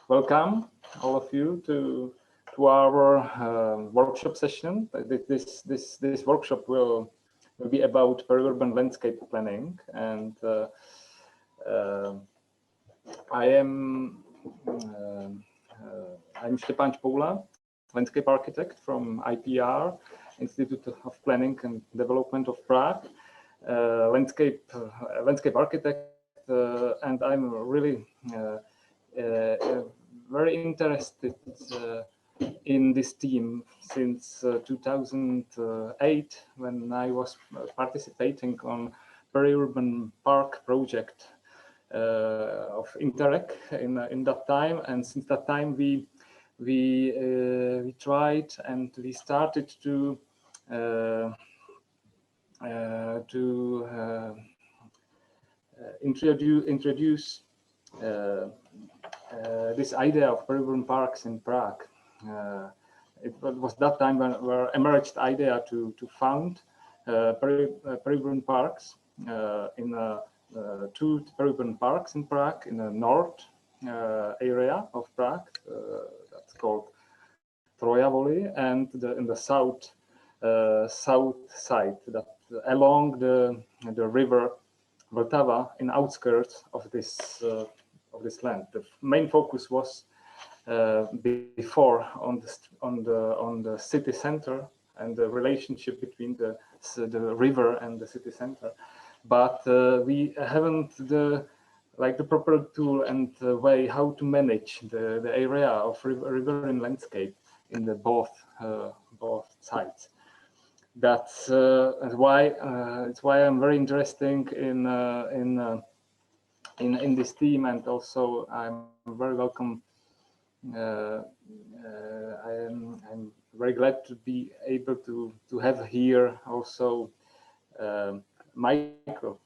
welcome all of you to our workshop session. This workshop will be about peri-urban landscape planning, and I'm Szczepan Poula, landscape architect from IPR, Institute of Planning and Development of Prague, landscape architect, and I'm really very interested in this team since 2008, when I was participating on peri-urban park project of Interreg in that time, and since that time we tried and we started to introduce this idea of peri-urban parks in Prague. It was that time where emerged idea to found peri-urban parks in two peri-urban parks in Prague, in the north area of Prague, that's called Troja Valley, and in the south side, that along the river Vltava, in outskirts of this land. The main focus was before on the city center and the relationship between the river and the city center, but we haven't the proper tool and way how to manage the area of riverine landscape in the both sides. That's why it's why I'm very interested in this team, and also I'm very welcome. I'm very glad to be able to have here also Mikhail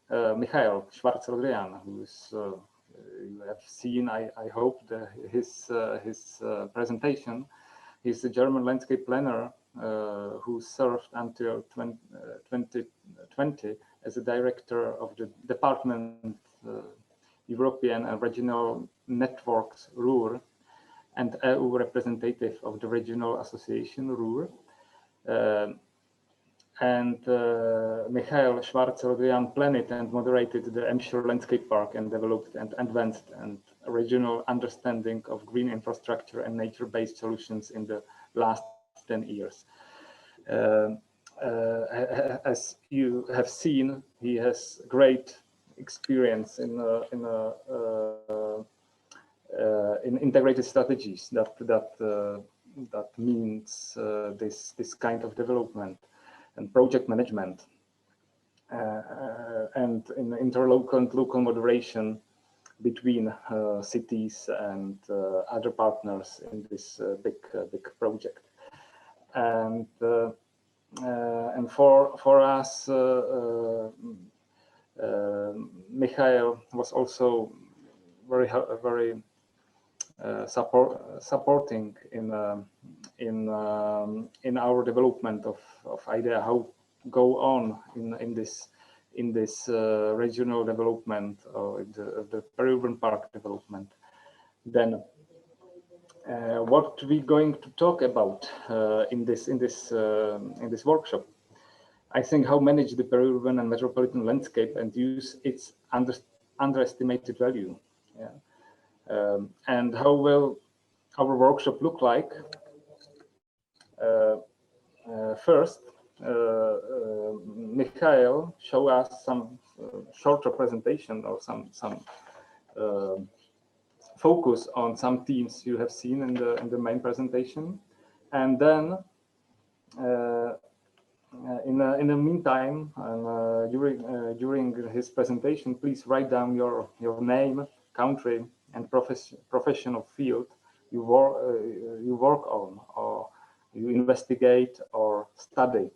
Schwarz-Rodrian, who is you have seen, I hope, his presentation. He's a German landscape planner who served until 2020 as a director of the department European and Regional Networks RUR, and EU representative of the Regional Association RUR. Mikhail Schwarz-Rodrian planned and moderated the Emscher Landscape Park and developed and advanced and regional understanding of green infrastructure and nature-based solutions in the last 10 years. As you have seen, he has great experience in integrated strategies. That means this kind of development and project management, and in interlocal and local moderation between cities and other partners in this big project. And for us, Mikhail was also very supporting in our development of idea how go on in this regional development or the peri-urban park development. Then what we going to talk about in this workshop? I think how manage the peri-urban and metropolitan landscape and use its underestimated value. Yeah. And how will our workshop look like? First, Mikhail show us some shorter presentation or some focus on some themes you have seen in the main presentation, and then in the meantime, during his presentation, please write down your name, country, and professional field you work on, or you investigate or study.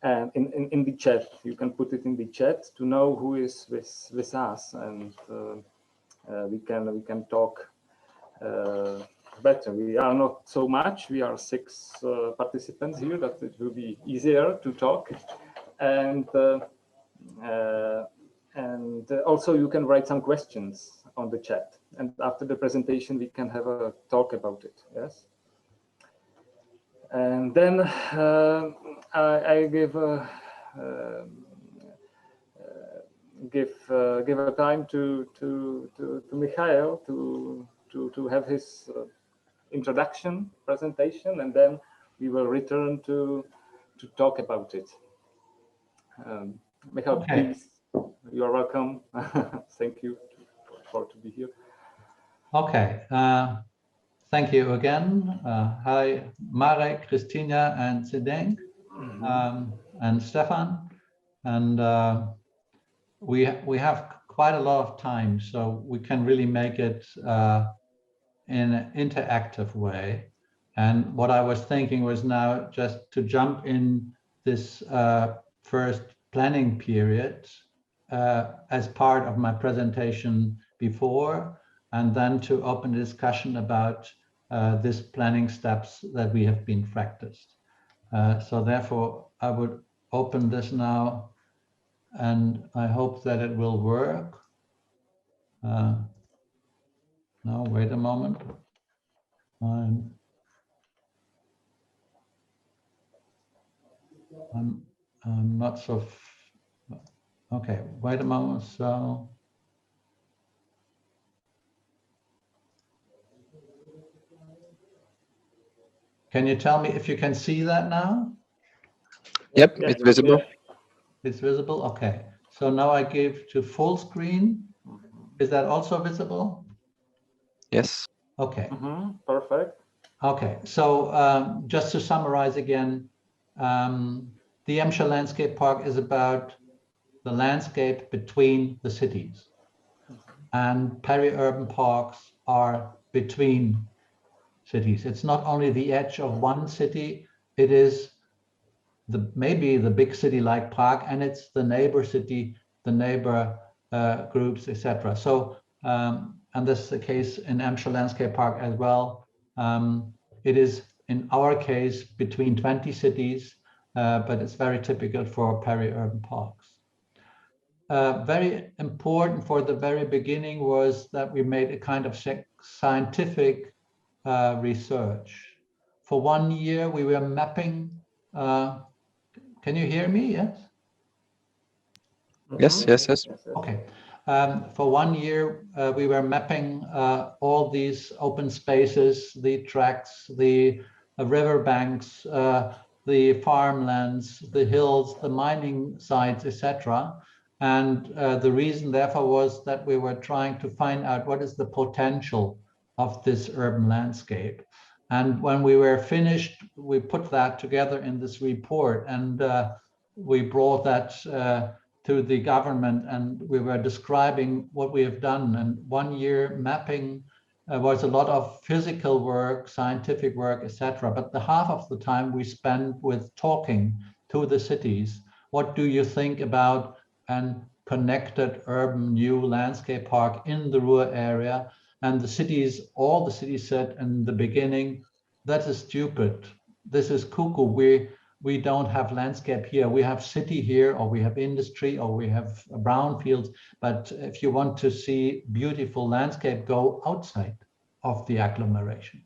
And in the chat, you can put it in the chat to know who is with us, and we can talk better. We are not so much. We are 6 participants here. That it will be easier to talk, and also you can write some questions on the chat. And after the presentation, we can have a talk about it. Yes. And then I give a time to Mikhail to have his introduction presentation, and then we will return to talk about it. Mikhail, okay. Please, you are welcome. Thank you for to be here. Okay. Thank you again. Hi, Marek, Christina, and Zdenk, and Stefan. And we have quite a lot of time, so we can really make it in an interactive way. And what I was thinking was now just to jump in this first planning period as part of my presentation before, and then to open a discussion about this planning steps that we have been practiced. So therefore, I would open this now, and I hope that it will work. Now, wait a moment. I'm not so. Okay, wait a moment. So. Can you tell me if you can see that now? Yep, it's visible. It's visible? Okay. So now I give to full screen. Is that also visible? Yes. Okay. Perfect. Okay. So just to summarize again, the Emscher Landscape Park is about the landscape between the cities. And peri-urban parks are between cities. It's not only the edge of one city, it is maybe the big city like Prague, and it's the neighbor city, the neighbor groups, etc. So, and this is the case in Emscher Landscape Park as well. It is, in our case, between 20 cities, but it's very typical for peri-urban parks. Very important for the very beginning was that we made a kind of scientific research. For 1 year, we were mapping. Can you hear me? Yes? Yes. Okay. For 1 year, we were mapping all these open spaces, the tracks, the river banks, the farmlands, the hills, the mining sites, etc. And the reason, therefore, was that we were trying to find out what is the potential of this urban landscape. And when we were finished, we put that together in this report, and we brought that to the government, and we were describing what we have done. And 1 year mapping was a lot of physical work, scientific work, etc. But the half of the time we spent with talking to the cities. What do you think about an connected urban new landscape park in the Ruhr area? And the cities, all the cities said in the beginning, that is stupid. This is cuckoo. We don't have landscape here. We have city here, or we have industry, or we have brownfields. But if you want to see beautiful landscape, go outside of the agglomeration.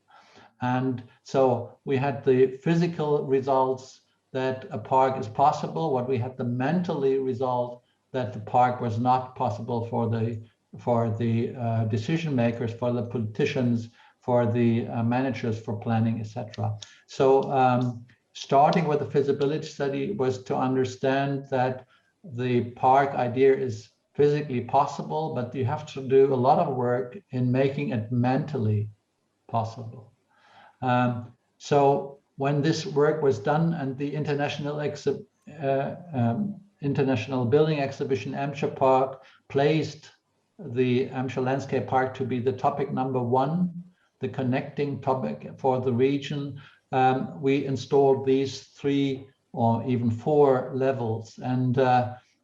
And so we had the physical results that a park is possible. What we had the mentally result that the park was not possible for the decision makers, for the politicians, for the managers, for planning, etc. So starting with the feasibility study was to understand that the park idea is physically possible, but you have to do a lot of work in making it mentally possible. So when this work was done and the International Building Exhibition Emscher Park placed the Emscher Landscape Park to be the topic #1, the connecting topic for the region, we installed these 3 or even 4 levels. And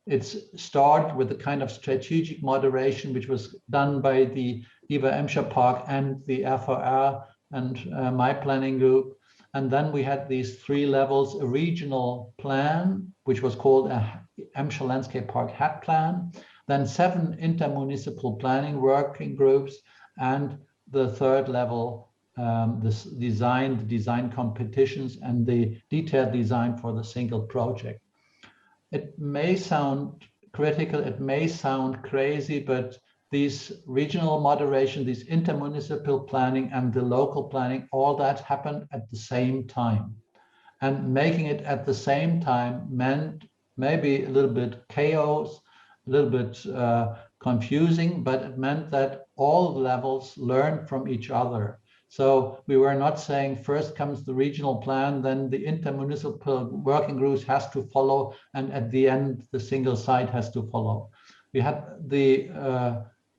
it's started with a kind of strategic moderation, which was done by the IWA Emscher Park and the RVR and my planning group. And then we had these 3 levels, a regional plan, which was called a Emscher Landscape Park HAT plan, then 7 intermunicipal planning working groups, and the third level, this design competitions and the detailed design for the single project. It may sound critical, it may sound crazy, but these regional moderation, these intermunicipal planning and the local planning, all that happened at the same time. And making it at the same time meant maybe a little bit chaos, a little bit confusing, but it meant that all levels learned from each other. So we were not saying first comes the regional plan, then the intermunicipal working groups has to follow, and at the end, the single site has to follow. We had the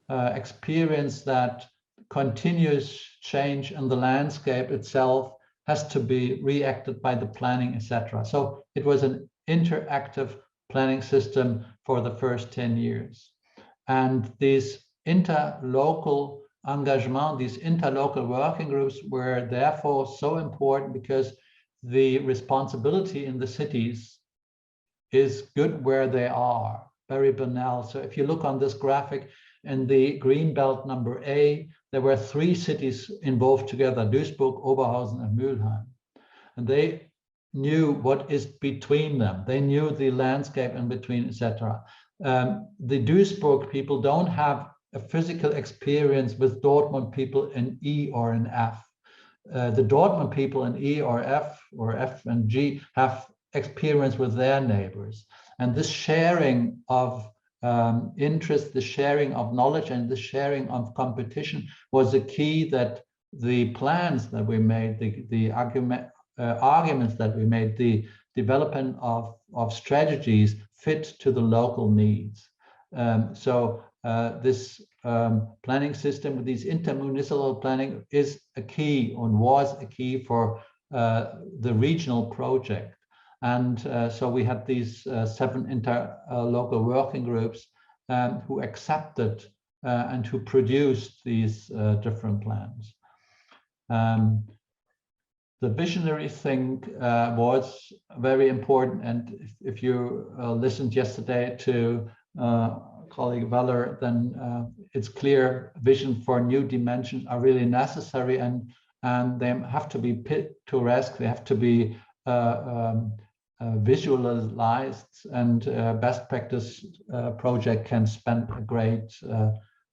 experience that continuous change in the landscape itself has to be reacted by the planning, etc. So it was an interactive planning system for the first 10 years. And these interlocal engagement, these interlocal working groups were therefore so important because the responsibility in the cities is good where they are, very banal. So if you look on this graphic, in the green belt number A, there were 3 cities involved together, Duisburg, Oberhausen, and Mülheim. And they knew what is between them. They knew the landscape in between, etc. The Duisburg people don't have a physical experience with Dortmund people in E or in F. The Dortmund people in E or F and G have experience with their neighbors. And this sharing of interest, the sharing of knowledge, and the sharing of competition was the key that the plans that we made, the arguments that we made, the development of strategies fit to the local needs. So this planning system with these intermunicipal planning is a key and was a key for the regional project. And so we had these 7 interlocal working groups who accepted and who produced these different plans. The visionary thing was very important. And if you listened yesterday to colleague Weller, then it's clear vision for new dimensions are really necessary, and they have to be picturesque, they have to be visualized, and best practice project can spend a great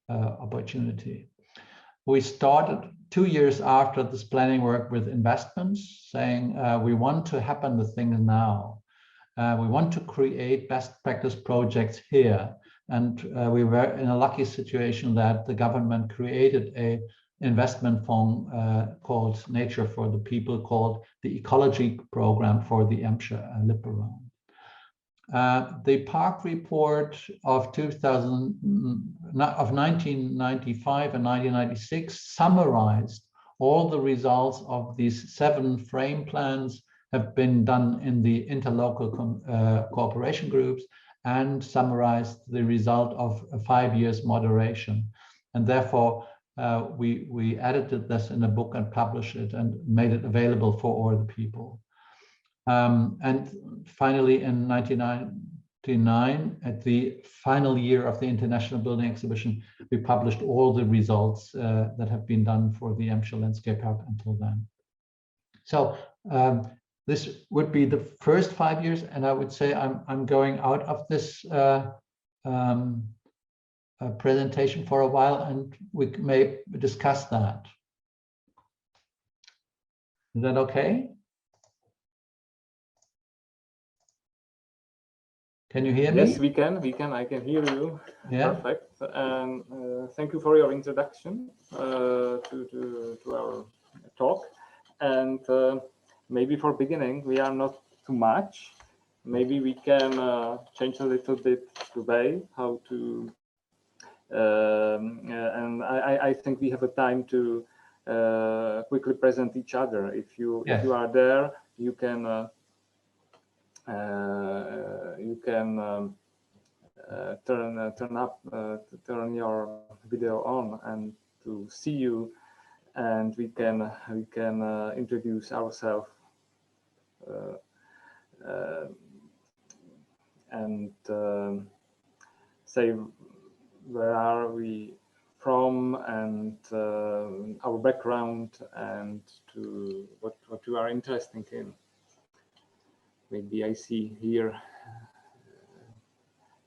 opportunity. We started 2 years after this planning work with investments, saying we want to happen the things now. We want to create best practice projects here. And we were in a lucky situation that the government created a investment fund called Nature for the People, called the Ecology Program for the Emscher Lippe Round. The Park Report of 1995 and 1996 summarized all the results of these 7 frame plans have been done in the interlocal cooperation groups, and summarized the result of 5 years moderation. And therefore, we edited this in a book and published it and made it available for all the people. And finally, in 1999, at the final year of the International Building Exhibition, we published all the results that have been done for the Emscher Landscape Park until then. So this would be the first 5 years, and I would say I'm going out of this presentation for a while, and we may discuss that. Is that okay? Can you hear me? Yes, we can. I can hear you. Yeah. Perfect. And thank you for your introduction to our talk. And maybe for beginning, we are not too much. Maybe we can change a little bit the way how to. And I think we have a time to quickly present each other. If you are there, you can turn your video on and to see you, and we can introduce ourselves say where are we from and our background and to what you are interested in. Maybe I see here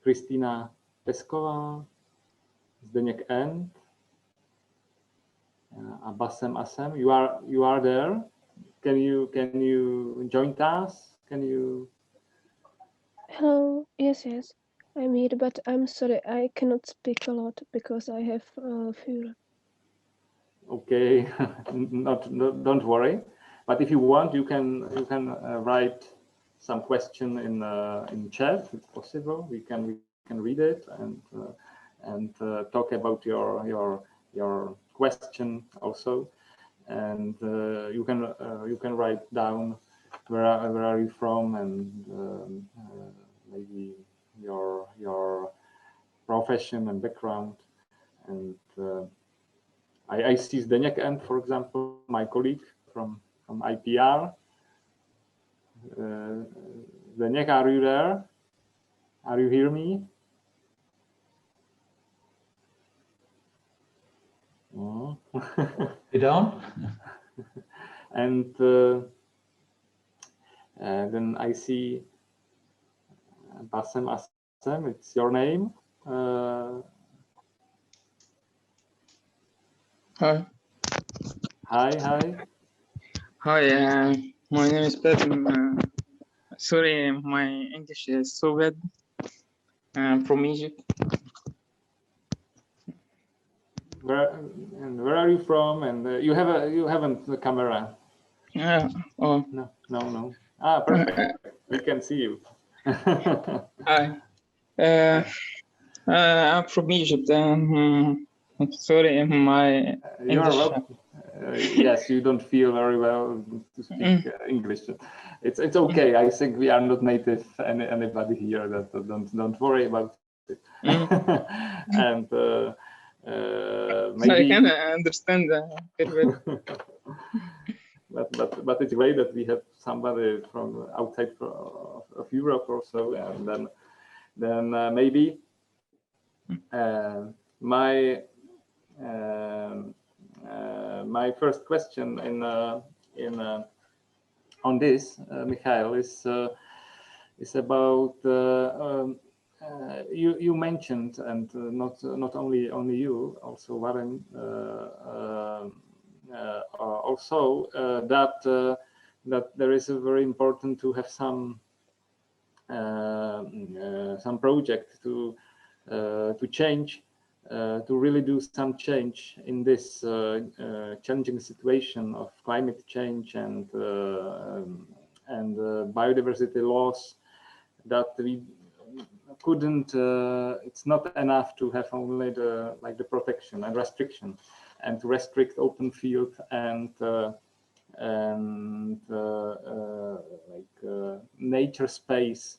Kristina Pesková, Zdeněk N, Basem Asem. You are there. Can you join us? Can you? Hello. Yes, yes. I'm here, but I'm sorry, I cannot speak a lot because I have fever. Okay, don't worry. But if you want, you can write some question in chat. If possible, we can read it and talk about your question also. And you can write down where are you from and maybe your profession and background. And I see Zdeněk N, for example, my colleague from IPR. Zdeněk, are you there? Are you hear me? Oh. You don't? And then I see Basem Asem, it's your name. Hi. Hi. Hi, my name is Peri. Sorry, my English is so bad. I'm from Egypt. Where are you from? And you haven't the camera. Oh. No. Ah, perfect. We can see you. Hi. I'm from Egypt. I'm sorry, my You are English. welcome. Yes, you don't feel very well to speak English. It's okay. I think we are not native anybody here. That don't worry about it. And maybe I can understand very well. but it's great that we have somebody from outside of Europe or so, and then maybe my first question on this, Mikhail, is about you mentioned, and not only you, also Warren, also that there is a very important to have some project to change, to really do some change in this challenging situation of climate change and biodiversity loss, that we couldn't. It's not enough to have only the protection and restriction, and to restrict open field and nature space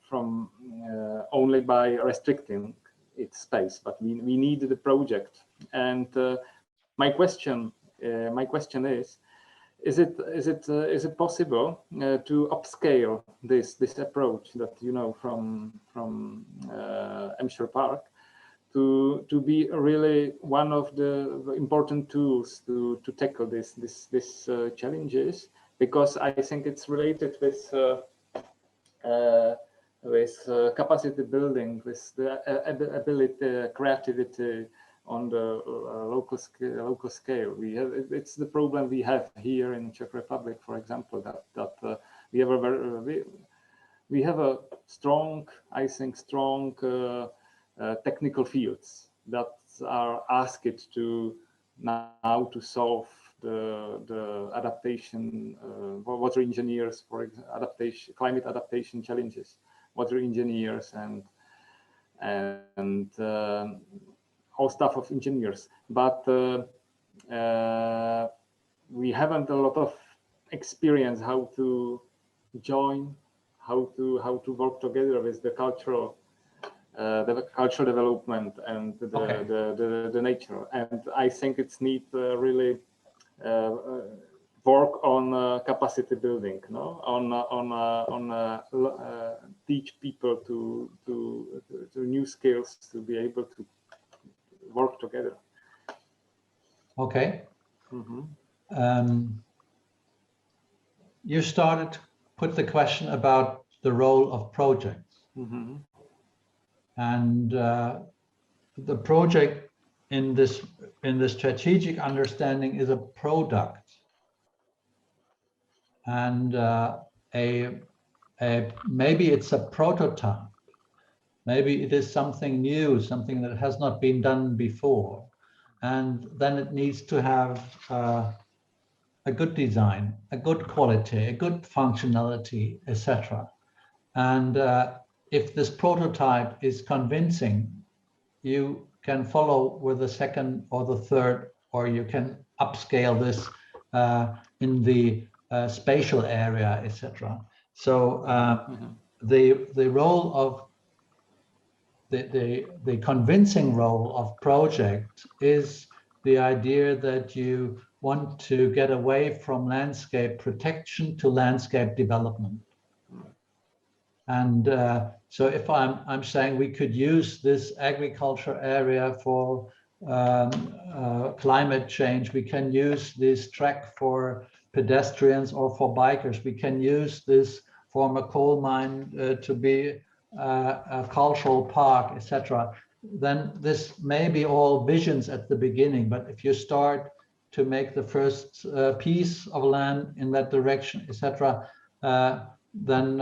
from only by restricting its space, but we need the project. And my question is it possible to upscale this approach that you know from Hampshire Park to be really one of the important tools to tackle this challenges, because I think it's related with capacity building, with the ability, creativity on the local scale. It's the problem we have here in Czech Republic, for example, that we have a strong, I think, technical fields that are asked to now to solve the adaptation, water engineers, for example, climate adaptation challenges, water engineers and all staff of engineers, but we haven't a lot of experience how to join, how to work together with the cultural development and the nature. And I think it's need really work on capacity building, no, teach people to new skills to be able to work together. Okay. You started to put the question about the role of projects, and the project in this strategic understanding is a product, and maybe it's a prototype, maybe it is something new, something that has not been done before, and then it needs to have a good design, a good quality, a good functionality, etc. And if this prototype is convincing, you can follow with the second or the third, or you can upscale this in the spatial area, etc. So the role of the convincing role of project is the idea that you want to get away from landscape protection to landscape development. And so if I'm saying we could use this agriculture area for climate change, we can use this track for pedestrians or for bikers, we can use this former coal mine to be a cultural park, etc. Then this may be all visions at the beginning, but if you start to make the first piece of land in that direction, etc., then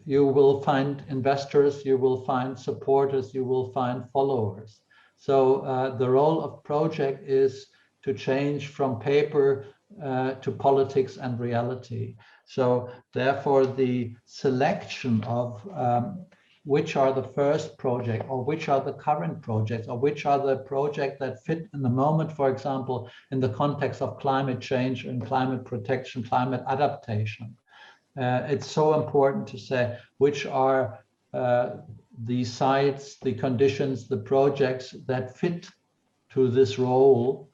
you will find investors, you will find supporters, you will find followers. So the role of project is to change from paper to politics and reality. So therefore the selection of which are the first project, or which are the current projects, or which are the projects that fit in the moment, for example, in the context of climate change and climate protection, climate adaptation. It's so important to say which are the sites, the conditions, the projects that fit to this role,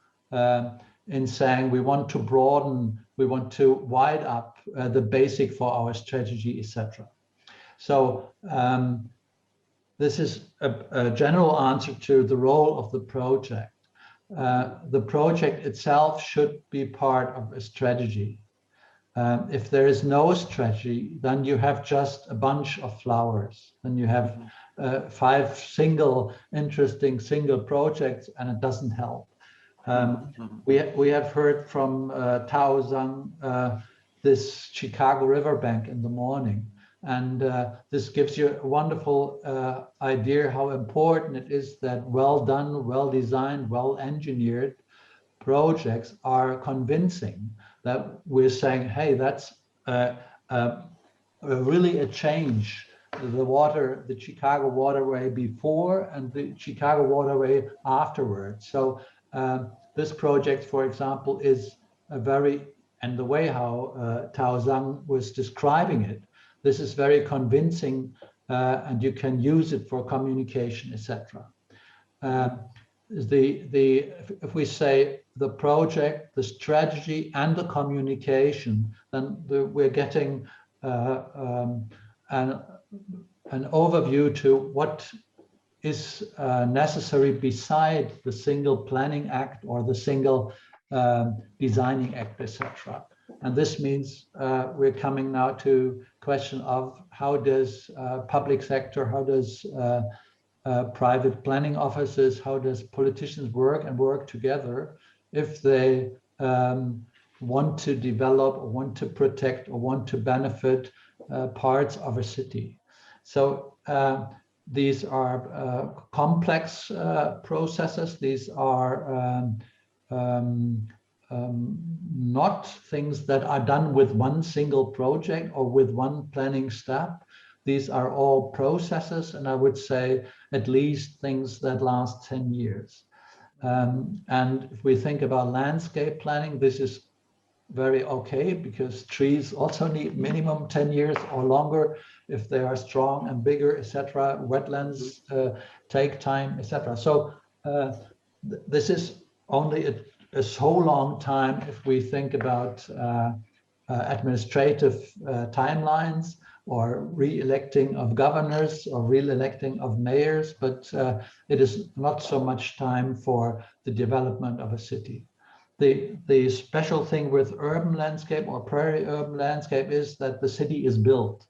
in saying we want to broaden, we want to widen up the basic for our strategy, etc. So this is a general answer to the role of the project. The project itself should be part of a strategy. If there is no strategy, then you have just a bunch of flowers. Then you have 5 interesting single projects, and it doesn't help. We have heard from Tao Zhang this Chicago riverbank in the morning, and this gives you a wonderful idea how important it is that well done, well designed, well engineered projects are convincing, that we're saying, hey, that's really a change. The Chicago waterway before and the Chicago waterway afterwards. So this project, for example, is a very, and the way how Tao Zhang was describing it, this is very convincing, and you can use it for communication, etc. If we say the project, the strategy, and the communication, then we're getting an overview to what is necessary beside the single planning act or the single designing act, etc. And this means we're coming now to question of how does public sector, how does private planning offices, how does politicians work together if they want to develop or want to protect or want to benefit parts of a city. So these are complex processes. These are not things that are done with one single project or with one planning step. These are all processes, and I would say at least things that last 10 years. And if we think about landscape planning, this is very okay, because trees also need minimum 10 years or longer if they are strong and bigger, etc. Wetlands take time, etc. So this is only so long time if we think about administrative timelines or re-electing of governors or re-electing of mayors, but it is not so much time for the development of a city. The special thing with urban landscape or prairie urban landscape is that the city is built.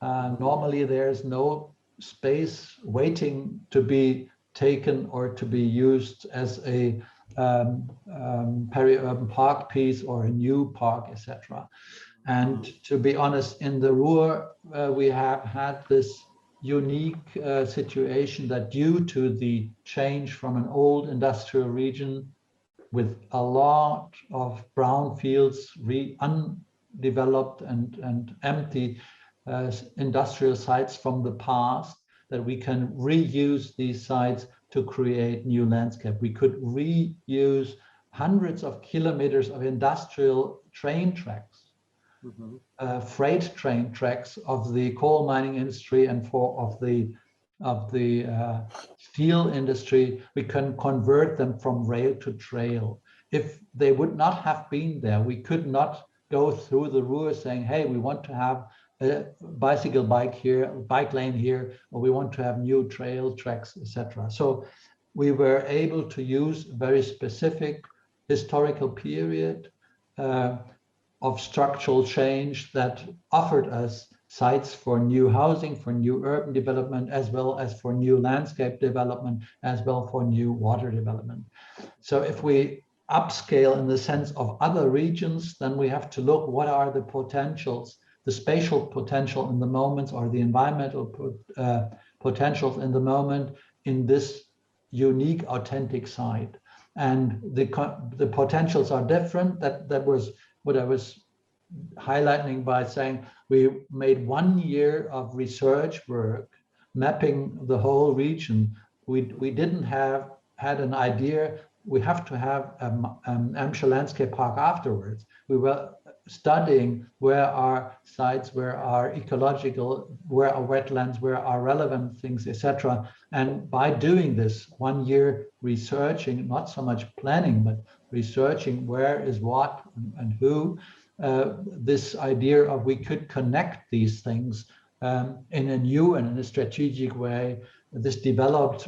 Normally there's no space waiting to be taken or to be used as a peri-urban park piece or a new park, etc. And to be honest, in the Ruhr, we have had this unique situation that due to the change from an old industrial region with a lot of brown fields, undeveloped and empty industrial sites from the past, that we can reuse these sites to create new landscape. We could reuse hundreds of kilometers of industrial train tracks, freight train tracks of the coal mining industry and of the steel industry. We can convert them from rail to trail. If they would not have been there, we could not go through the Ruhr saying, hey, we want to have a bicycle bike here, bike lane here, or we want to have new trail tracks, etc. So we were able to use a very specific historical period of structural change that offered us sites for new housing, for new urban development, as well as for new landscape development, as well for new water development. So if we upscale in the sense of other regions, then we have to look what are the potentials, the spatial potential in the moment, or the environmental potentials in the moment in this unique, authentic site. And the potentials are different. That was what I was highlighting by saying we made 1 year of research work mapping the whole region. We didn't had an idea we have to have an Amscher landscape park afterwards. We were studying where are sites, where are ecological, where are wetlands, where are relevant things, etc. And by doing this 1 year researching, not so much planning, but researching where is what and who, this idea of we could connect these things in a new and in a strategic way. This developed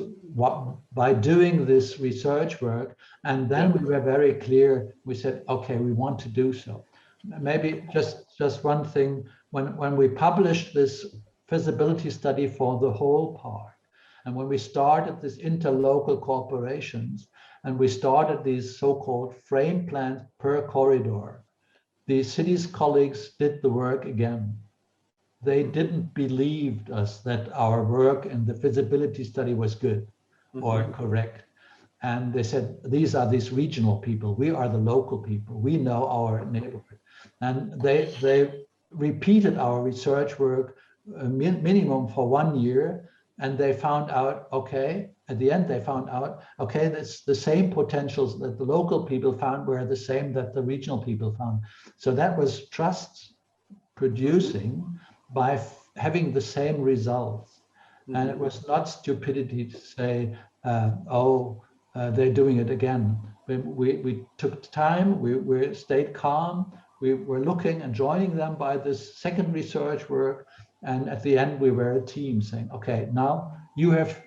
by doing this research work, and then we were very clear. We said, okay, we want to do so. Maybe just one thing, when we published this feasibility study for the whole park, and when we started this interlocal cooperations, and we started these so-called frame plans per corridor, the city's colleagues did the work again. They didn't believe us that our work in the feasibility study was good or correct. And they said, these are these regional people. We are the local people. We know our neighborhood. And they repeated our research work minimum for 1 year. And they found out, okay, at the end they found out, okay, that's the same potentials that the local people found were the same that the regional people found. So that was trust producing by having the same results. And it was not stupidity to say, they're doing it again. We took time, we stayed calm, we were looking and joining them by this second research work. And at the end, we were a team saying, okay, now you have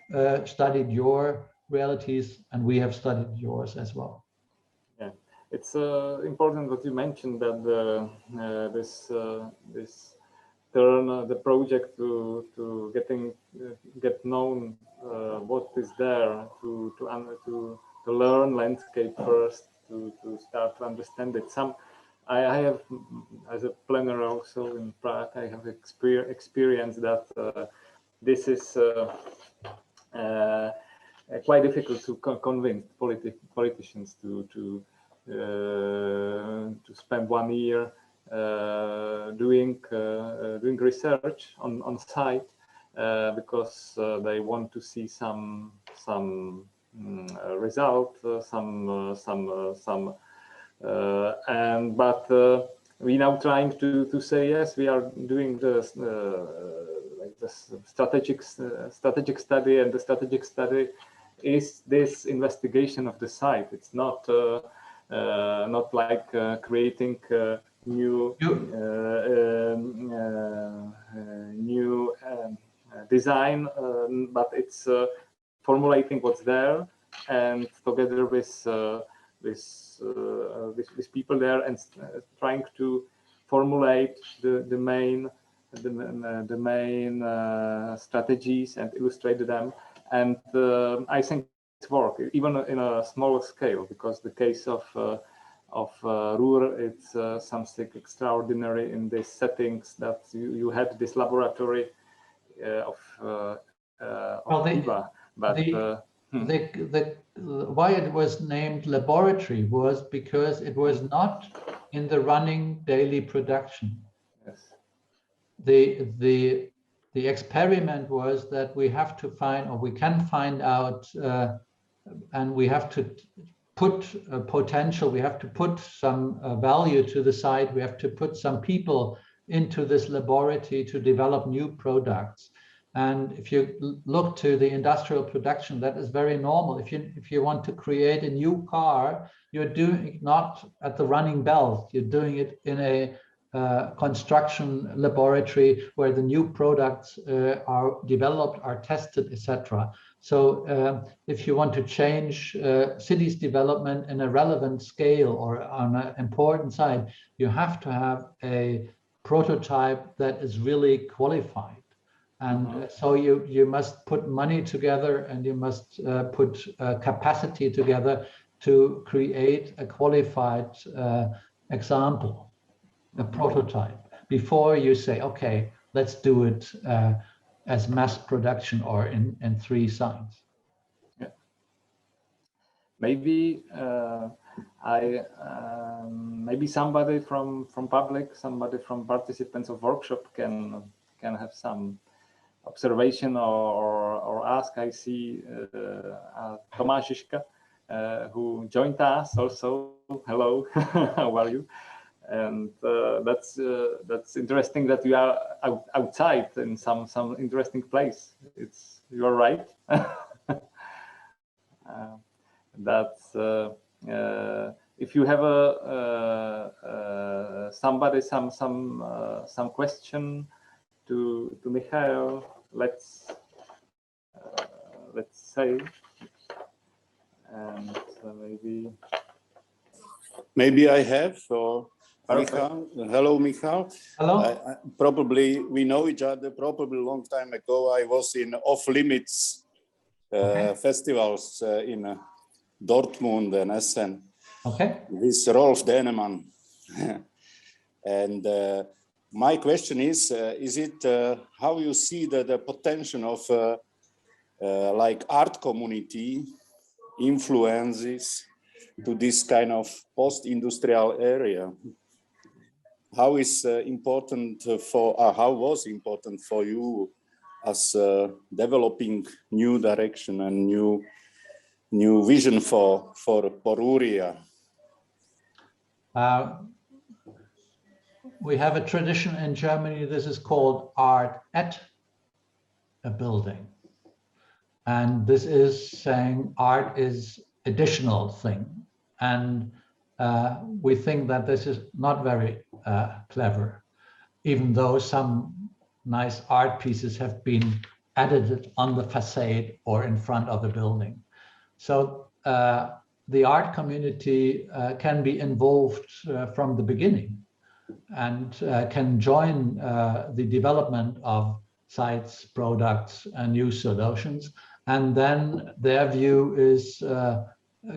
studied your realities and we have studied yours as well. Yeah, it's important that you mentioned that this turn the project to get known what is there, to learn landscape first, to start to understand it. I have, as a planner also in Prague, I have experienced that this is quite difficult to convince politicians to spend 1 year doing research on site because they want to see some result, but we now trying to say yes, we are doing this like this strategic study, and the strategic study is this investigation of the site. It's not not like creating new new design, but it's formulating what's there, and together with people there, and trying to formulate the main strategies and illustrate them. And I think it's work even in a smaller scale, because the case of Ruhr, it's something extraordinary in these settings, that you had this laboratory of IVA, but why it was named laboratory was because it was not in the running daily production. Yes. The experiment was that we have to find, or we can find out, and we have to put a potential, we have to put some value to the site, we have to put some people into this laboratory to develop new products. And if you look to the industrial production, that is very normal. If you want to create a new car, you're doing it not at the running belt, you're doing it in a construction laboratory where the new products are developed, are tested, etc. So if you want to change cities development in a relevant scale or on an important side, you have to have a prototype that is really qualified. And so you must put money together, and you must put capacity together to create a qualified example, a prototype, before you say, okay, let's do it as mass production or in 3 sites. Yeah. Maybe maybe somebody from public, somebody from participants of workshop can have some observation or ask. I see Tomáš Žižka, who joined us also. Hello, how are you? And that's interesting that you are outside in some interesting place. You are right. That's if you have somebody some question to Michael, let's say, and maybe I have, or Michal. Hello, Michal. Hello. Probably we know each other. Probably a long time ago, I was in Off Limits festivals in Dortmund and Essen. Okay. With Rolf Denemann. And my question is it how you see the potential of like art community influences to this kind of post-industrial area? How is important how was important for you as developing new direction and new vision for Ruria? We have a tradition in Germany. This is called art at a building, and this is saying art is additional thing, and we think that this is not very clever, even though some nice art pieces have been added on the facade or in front of the building. So the art community can be involved from the beginning, and can join the development of sites, products, and new solutions. And then their view is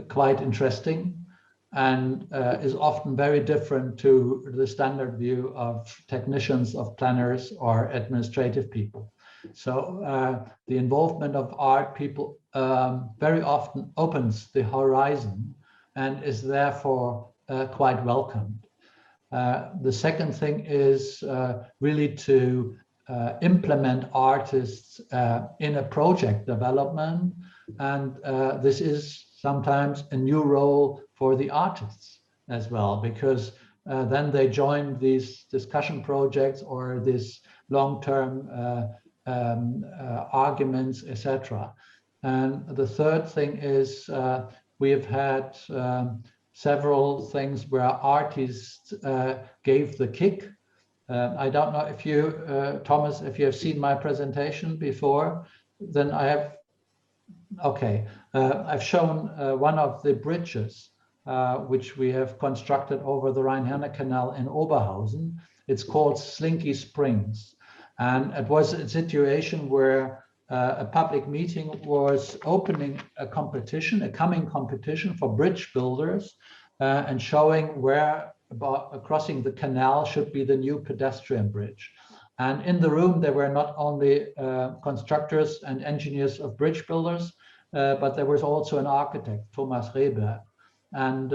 quite interesting, and is often very different to the standard view of technicians, of planners, or administrative people. So the involvement of art people very often opens the horizon and is therefore quite welcomed. The second thing is really to implement artists in a project development, and this is sometimes a new role for the artists as well, because then they join these discussion projects or these long-term arguments, etc. And the third thing is we have had several things where artists gave the kick. I don't know if you, Thomas, if you have seen my presentation before, then I have, okay. I've shown one of the bridges which we have constructed over the Rhine-Herne Canal in Oberhausen. It's called Slinky Springs. And it was a situation where a public meeting was opening a competition, a coming competition for bridge builders and showing where crossing the canal should be the new pedestrian bridge. And in the room, there were not only constructors and engineers of bridge builders, but there was also an architect, Thomas Rehberg. And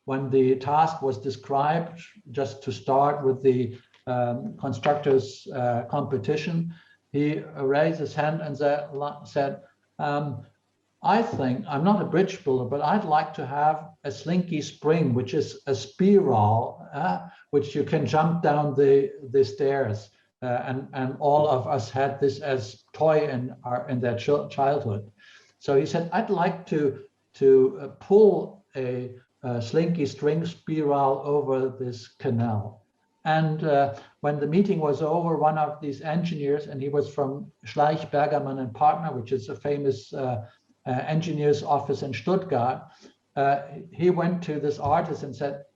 when the task was described, just to start with the constructors competition, he raised his hand and said, I think, I'm not a bridge builder, but I'd like to have a slinky spring, which is a spiral, which you can jump down the stairs. And all of us had this as toy in their childhood. So he said, I'd like to pull a slinky string spiral over this canal. And when the meeting was over, one of these engineers, and he was from Schleich, Bergermann and Partner, which is a famous engineer's office in Stuttgart, he went to this artist and said,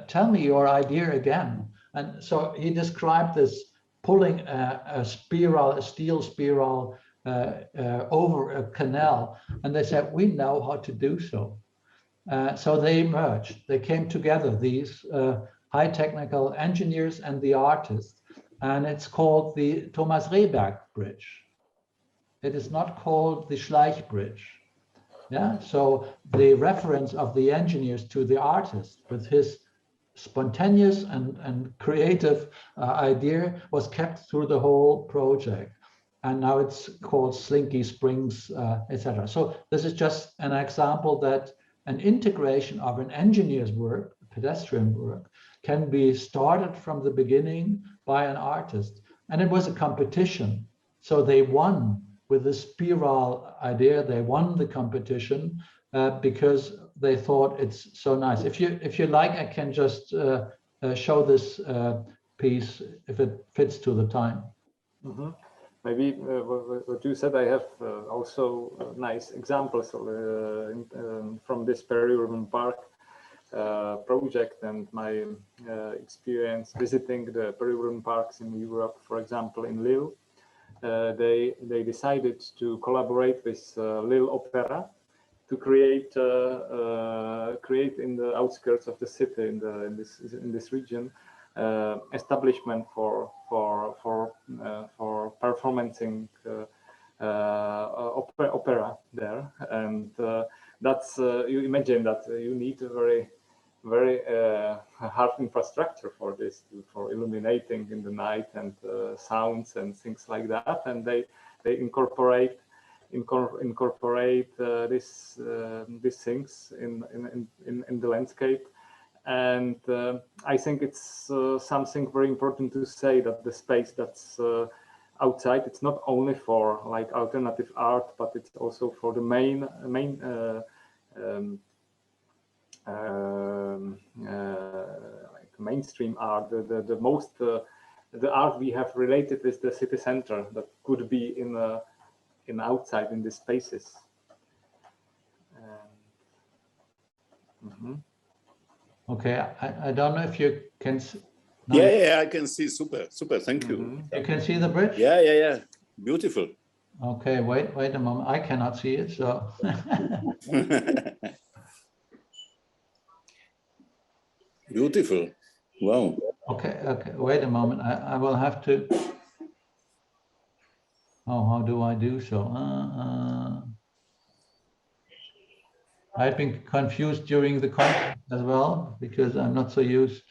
tell me your idea again. And so he described this pulling a spiral, a steel spiral over a canal. And they said, we know how to do so. So they merged, they came together, these high technical engineers and the artists, and it's called the Thomas Rehberg Bridge. It is not called the Schleich Bridge. Yeah, so the reference of the engineers to the artist with his spontaneous and creative idea was kept through the whole project. And now it's called Slinky Springs, etc. So this is just an example that an integration of an engineer's work, pedestrian work, can be started from the beginning by an artist. And it was a competition. So they won with the spiral idea. They won the competition because they thought it's so nice. If you like, I can just show this piece if it fits to the time. Mm-hmm. Maybe what you said, I have also nice examples from this peri-urban park project and my experience visiting the peri-urban parks in Europe, for example, in Lille. They decided to collaborate with Lille Opera to create in the outskirts of the city in this region establishment for performing opera there, and that's you imagine that you need a very hard infrastructure for this, for illuminating in the night and sounds and things like that, and they incorporate these things in the landscape. And I think it's something very important to say that the space that's outside, it's not only for like alternative art, but it's also for the main like mainstream art, the art we have related with the city center that could be in outside in these spaces. Okay, I don't know if you can. No, yeah, I can see. Super, thank you. You can see the bridge? Yeah, beautiful. Okay, wait a moment. I cannot see it, so. Beautiful. Wow. Okay, wait a moment. I will have to. Oh, how do I do so? I've been confused during the conference as well because I'm not so used.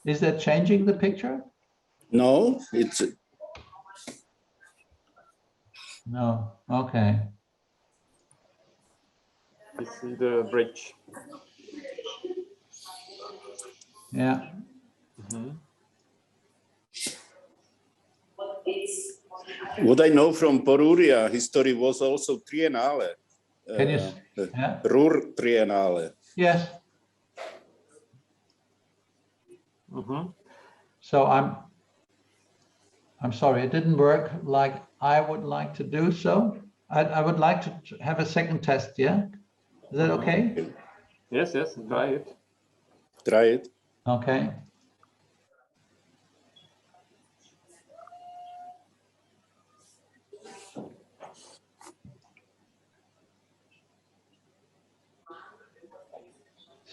Is that changing the picture? No, it's. No, okay. You see the bridge. Yeah. What I know from Poruria history was also Triennale. Can you? Yeah. Ruhr Triennale. Yes. Mm-hmm. So I'm sorry, it didn't work like I would like to do so. I would like to have a second test, yeah? Is that okay? Yes, try it. Try it. Okay.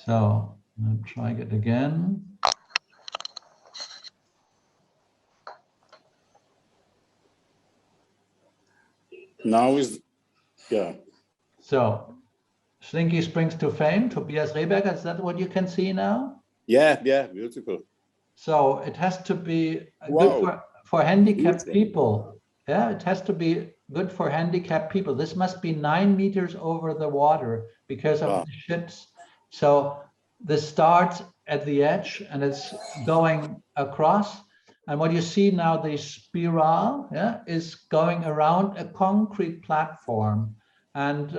So I'm trying it again. Now is, yeah. So Slinky Springs to Fame, Tobias Rehberger, is that what you can see now? Yeah, beautiful. So it has to be Wow. good for handicapped Beautiful. people. Yeah, it has to be good for handicapped people. This must be 9 meters over the water because of the ships. So this starts at the edge and it's going across. And what you see now, the spiral, yeah, is going around a concrete platform. And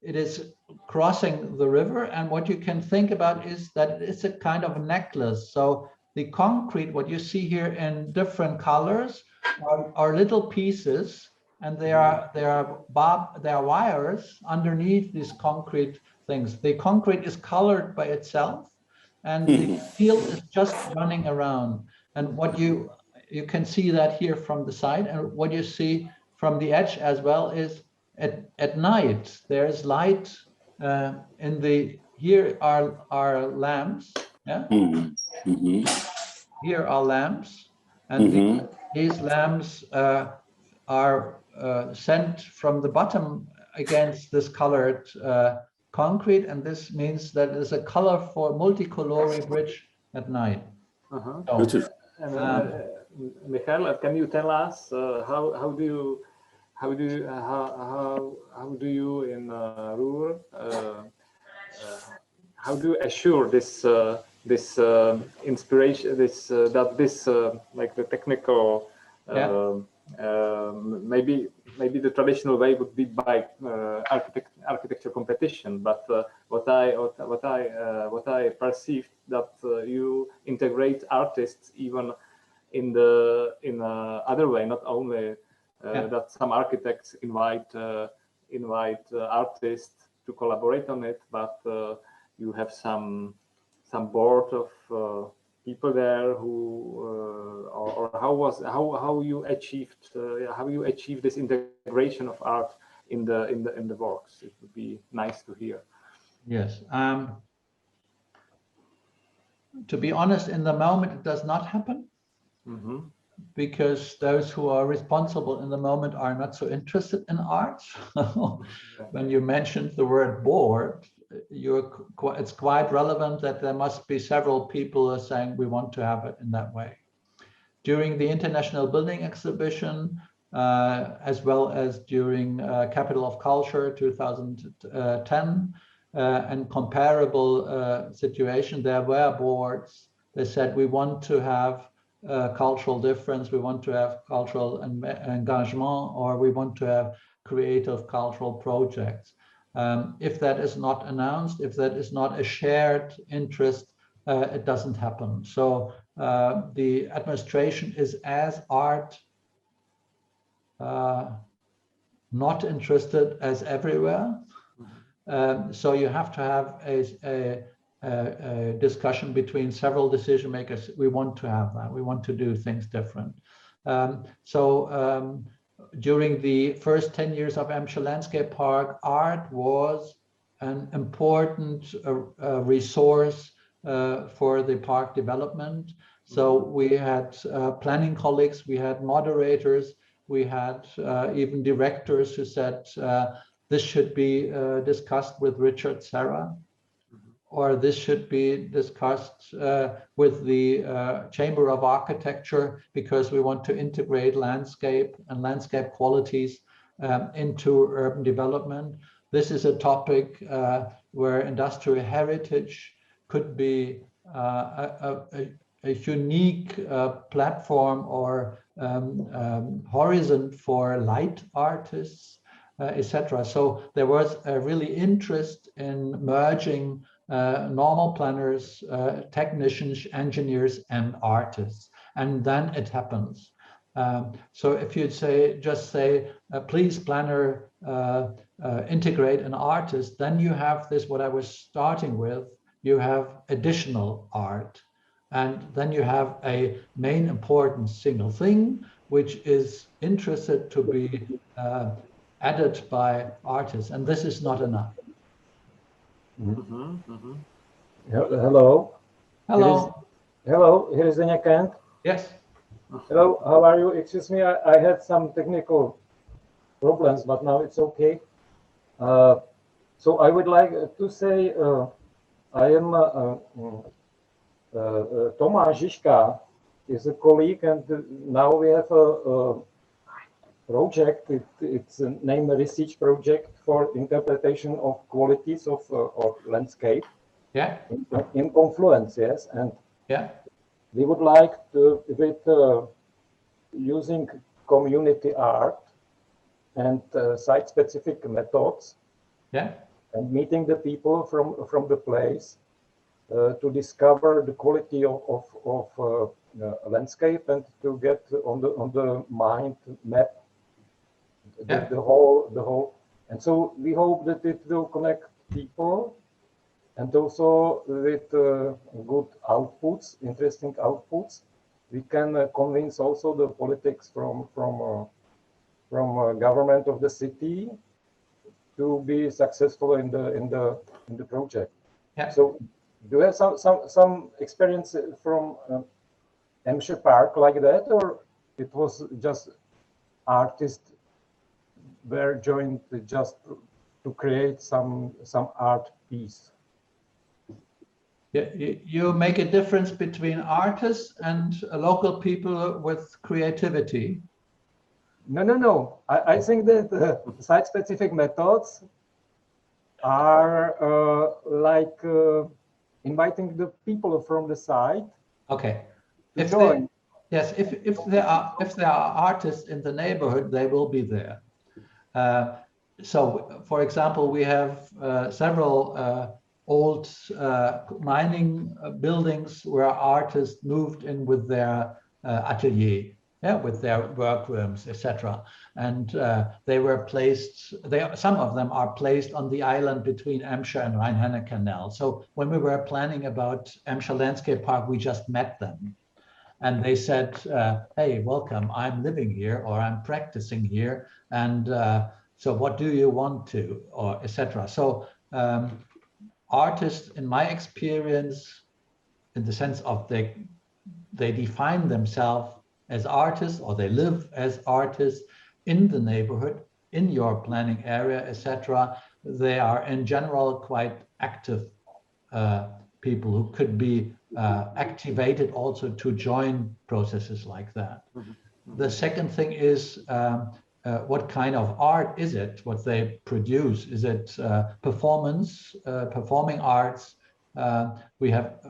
it is crossing the river. And what you can think about is that it's a kind of a necklace. So the concrete, what you see here in different colors, are little pieces, and there are wires underneath these concrete things. The concrete is colored by itself, and the steel is just running around. And what you can see that here from the side, and what you see from the edge as well is at night there's light in the. Here are lamps. Yeah. Here are lamps, and these lamps are sent from the bottom against this colored concrete, and this means that there's a colorful multicolory bridge at night. So, Michael, can you tell us how do you in Ruhr how do you assure this inspiration, that this like the technical maybe the traditional way would be by architecture competition, but what I perceived that you integrate artists even in other way, not only that some architects invite artists to collaborate on it, but you have some board of people there who or how you achieved this integration of art in the works. It would be nice to hear. Yes. To be honest, in the moment it does not happen. Because those who are responsible in the moment are not so interested in art. When you mentioned the word board, it's quite relevant that there must be several people are saying we want to have it in that way. During the International Building Exhibition, as well as during Capital of Culture 2010, and comparable situation, there were boards. They said we want to have cultural difference, we want to have cultural engagement, or we want to have creative cultural projects. If that is not announced, if that is not a shared interest, it doesn't happen. So the administration is as art not interested as everywhere. So you have to have a discussion between several decision makers. We want to have that. We want to do things different. During the first 10 years of Emscher Landscape Park, art was an important resource for the park development. So we had planning colleagues, we had moderators, we had even directors who said this should be discussed with Richard Serra, or this should be discussed with the Chamber of Architecture, because we want to integrate landscape and landscape qualities into urban development. This is a topic where industrial heritage could be a unique platform or horizon for light artists, etc. So there was a really interest in merging normal planners, technicians, engineers, and artists. And then it happens. So if you'd just say, please planner, integrate an artist, then you have this, what I was starting with, you have additional art. And then you have a main important single thing, which is interested to be added by artists. And this is not enough. Hello. Hello. Hello, here is Enya Kent. Yes. Hello, how are you? Excuse me, I had some technical problems, but now it's okay. So I would like to say I am Tomáš Žižka is a colleague, and now we have a project. It's a name research project for interpretation of qualities of landscape. Yeah. In Confluence, yes, and yeah, we would like to with using community art and site-specific methods. Yeah. And meeting the people from the place to discover the quality of landscape and to get on the mind map the whole. And so we hope that it will connect people, and also with good outputs, interesting outputs, we can convince also the politics from government of the city to be successful in the project. Yeah. So, do you have some experience from Hampshire Park like that, or it was just artists were joined just to create some art piece? Yeah, you make a difference between artists and local people with creativity. No. I think that site-specific methods are like inviting the people from the site. Okay. To join. Yes, if there are artists in the neighborhood, they will be there. So, for example, we have several old mining buildings where artists moved in with their atelier. Yeah, with their workrooms, etc. And they were placed, some of them are placed on the island between Hampshire and Rhine-Henne Canal. So when we were planning about Hampshire Landscape Park, we just met them. And they said, hey, welcome, I'm living here or I'm practicing here. And so what do you want to, or etc. So artists, in my experience, in the sense of they define themselves as artists, or they live as artists in the neighborhood, in your planning area, etc. They are in general quite active people who could be activated also to join processes like that. The second thing is what kind of art is it, what they produce? Is it performance, performing arts? We have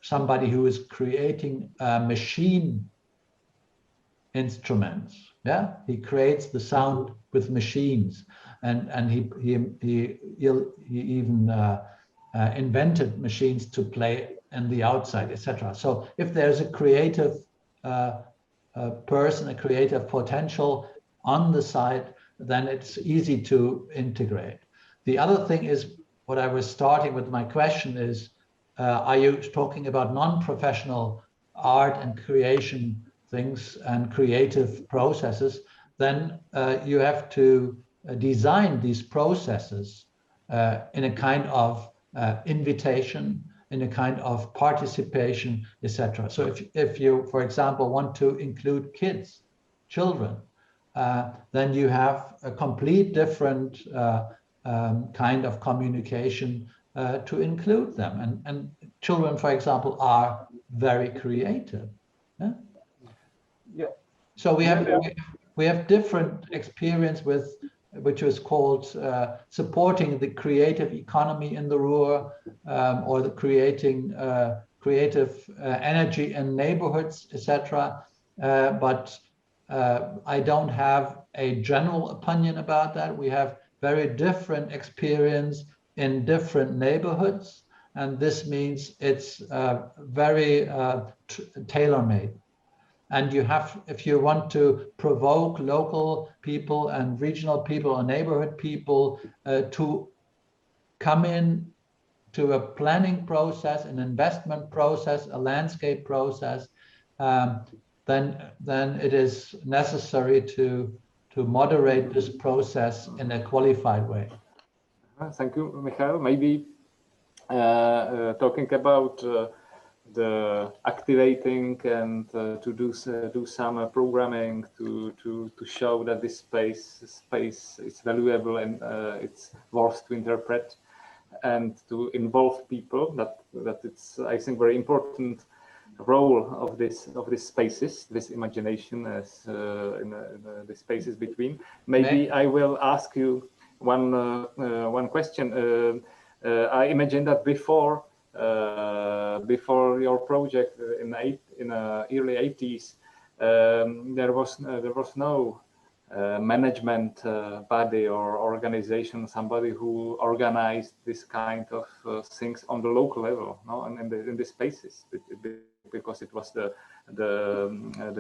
somebody who is creating machine instruments. Yeah, he creates the sound with machines, and he even invented machines to play in the outside, etc. So if there's a creative person, a creative potential on the site, then it's easy to integrate. The other thing is, what I was starting with my question is, are you talking about non-professional art and creation things and creative processes? Then you have to design these processes in a kind of invitation, in a kind of participation, etc. So if you, for example, want to include kids, children, then you have a complete different kind of communication to include them. And children, for example, are very creative. Yeah? Yeah. So we have different experience with, which is called supporting the creative economy in the Ruhr, or the creating creative energy in neighborhoods, etc. but I don't have a general opinion about that. We have very different experience in different neighborhoods, and this means it's very tailor-made. And you have, if you want to provoke local people and regional people or neighborhood people to come in to a planning process, an investment process, a landscape process, then it is necessary to moderate this process in a qualified way. Thank you, Michael. Maybe talking about the activating and to do some programming to show that this space is valuable and it's worth to interpret and to involve people. That it's, I think, very important role of this spaces, this imagination as in the spaces between. Maybe I will ask you one question. I imagine that before your project in early 80s, there was no management body or organization, somebody who organized this kind of things on the local level, no, and in the spaces, because it was the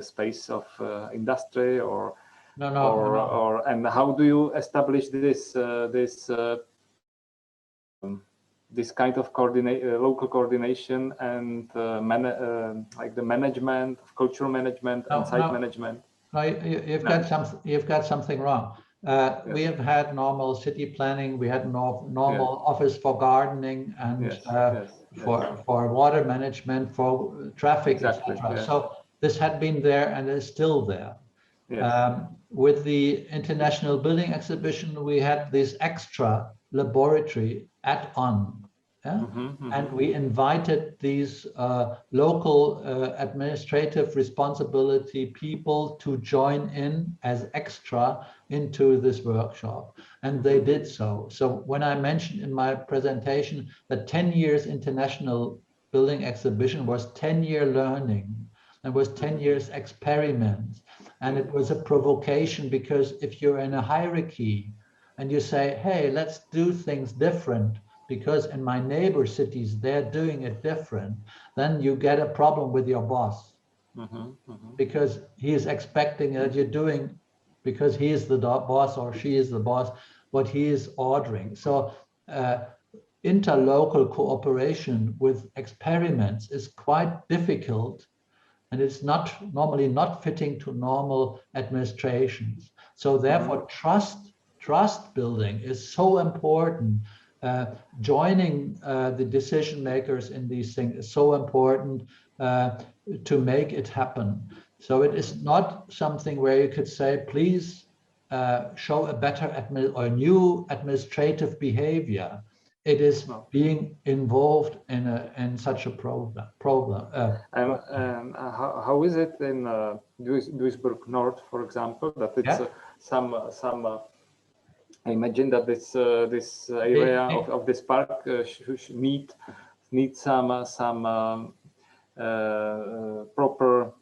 space of industry or no. And how do you establish this this kind of local coordination and like the management, cultural management and site management? No, you've got something wrong. Yes. We have had normal city planning. We had normal office for gardening and for water management, for traffic, etc. So this had been there and is still there. With the International Building Exhibition, we had this extra laboratory add-on. And we invited these local administrative responsibility people to join in as extra into this workshop, and they did so. So when I mentioned in my presentation that 10 years International Building Exhibition was 10-year learning and was 10 years experiments, and it was a provocation, because if you're in a hierarchy and you say, hey, let's do things different, because in my neighbor cities, they're doing it different, then you get a problem with your boss. Because he is expecting that you're doing, because he is the boss or she is the boss, what he is ordering. So interlocal cooperation with experiments is quite difficult, and it's normally not fitting to normal administrations. So therefore, trust building is so important. Joining the decision makers in these things is so important to make it happen. So it is not something where you could say, please show a better or new administrative behavior. It is being involved in such a problem. And how is it in Duisburg North, for example, that it's some I imagine that this area of this park should need some proper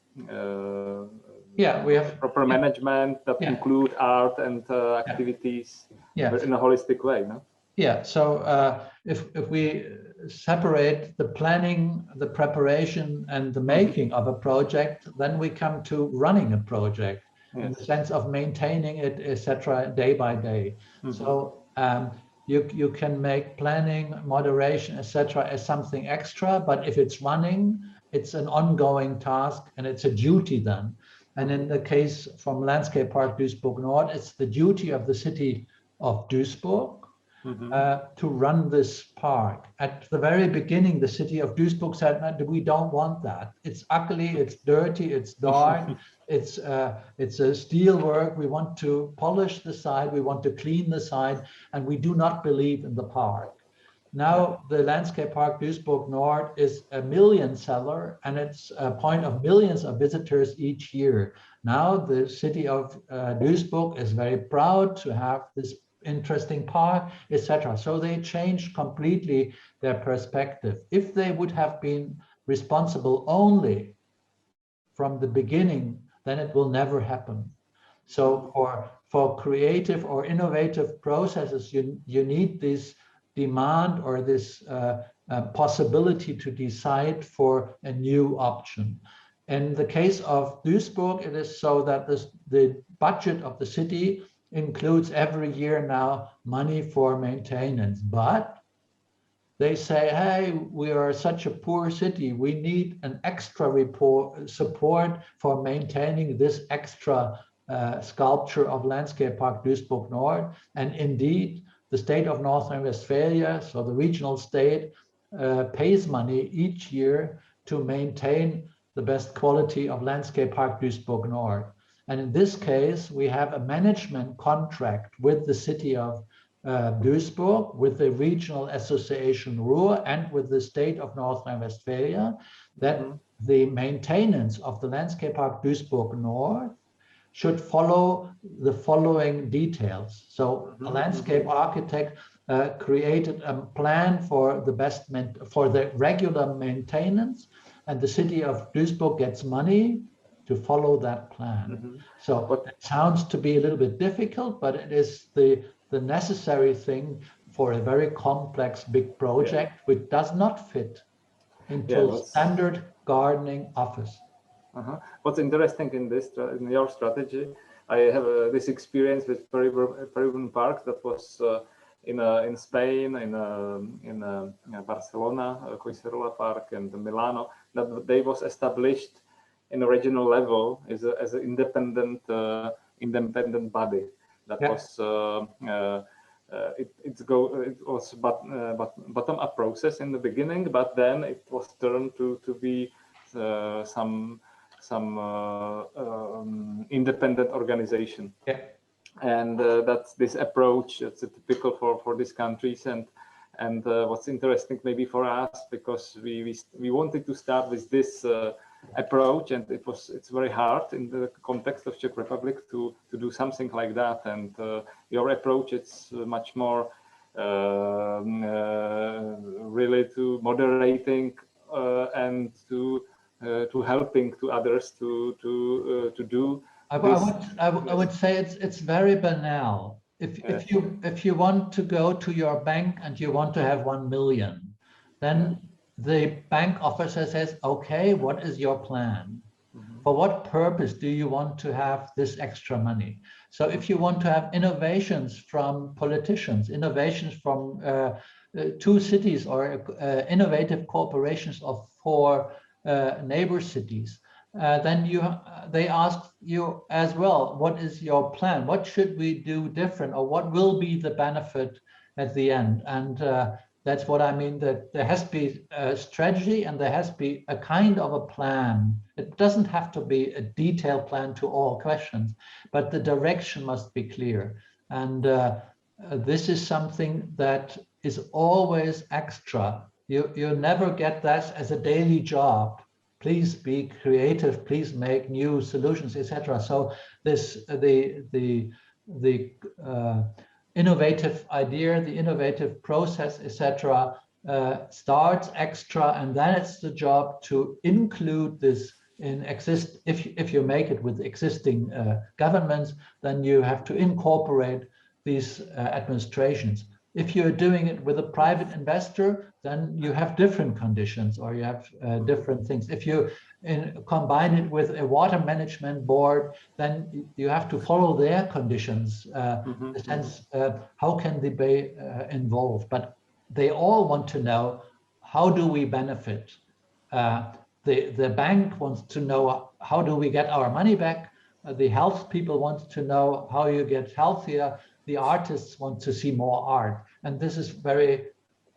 we have proper management that include art and activities in a holistic way, no? Yeah. So if we separate the planning, the preparation, and the making of a project, then we come to running a project. In the sense of maintaining it, etc., day by day. So you can make planning, moderation, etc., as something extra, but if it's running, it's an ongoing task and it's a duty then. And in the case from Landscape Park Duisburg Nord, it's the duty of the city of Duisburg to run this park. At the very beginning, the city of Duisburg said, no, we don't want that. It's ugly, it's dirty, it's dark, it's a steel work. We want to polish the side, we want to clean the side, and we do not believe in the park. Now the Landscape Park Duisburg Nord is a million seller, and it's a point of millions of visitors each year. Now the city of Duisburg is very proud to have this interesting park, etc. So they changed completely their perspective. If they would have been responsible only from the beginning then it will never happen. So for creative or innovative processes, you need this demand or this possibility to decide for a new option. In the case of Duisburg, it is so that the budget of the city includes every year now money for maintenance, but they say, hey, we are such a poor city, we need an extra support for maintaining this extra sculpture of Landscape Park Duisburg North. And indeed, the state of North Rhine-Westphalia, so the regional state, pays money each year to maintain the best quality of Landscape Park Duisburg North. And in this case, we have a management contract with the city of Duisburg, with the regional association Ruhr, and with the state of North Rhine-Westphalia, that the maintenance of the Landscape Park Duisburg North should follow the following details. So a landscape architect created a plan for the regular maintenance, and the city of Duisburg gets money to follow that plan. So it sounds to be a little bit difficult, but it is the necessary thing for a very complex big project, which does not fit into standard gardening office. What's interesting in in your strategy, I have this experience with Peruvian Park that was in Spain, in Barcelona, Coicerola Park, and Milano. That they was established in a regional level as an independent body. That was it was bottom up process in the beginning, but then it was turned to be some independent organization. And that's this approach that's typical for these countries. And what's interesting maybe for us, because we wanted to start with this approach, and it's very hard in the context of Czech Republic to do something like that. And your approach, it's much more really to moderating and to helping to others to do. I would say it's very banal. If you want to go to your bank and you want to have 1 million, then the bank officer says, okay, what is your plan? For what purpose do you want to have this extra money? So if you want to have innovations from politicians, innovations from 2 cities, or innovative cooperations of 4 neighbor cities, then they ask you as well, what is your plan? What should we do different, or what will be the benefit at the end? And that's what I mean, that there has to be a strategy and there has to be a kind of a plan. It doesn't have to be a detailed plan to all questions, but the direction must be clear. And this is something that is always extra. You never get that as a daily job. Please be creative, please make new solutions, etc. So this the innovative idea, the innovative process, etc., starts extra, and then it's the job to include this in if you make it with existing governments, then you have to incorporate these administrations. If you're doing it with a private investor, then you have different conditions, or you have different things. If you combine it with a water management board, then you have to follow their conditions. In the sense, how can they be involved? But they all want to know, how do we benefit? The bank wants to know, how do we get our money back? The health people want to know how you get healthier. The artists want to see more art. And this is very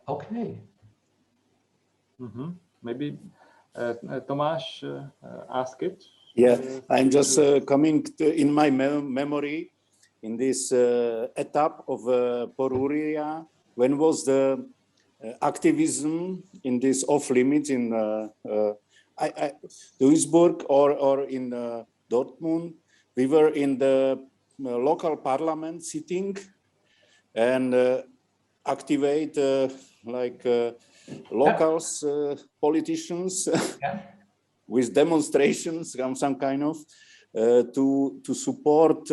okay. Maybe Tomáš ask it. Yeah, I'm just coming in my memory in this etap of Poruria. When was the activism in this off limits in Duisburg or in Dortmund? We were in the local parliament sitting and activate locals, politicians with demonstrations, some kind of. to support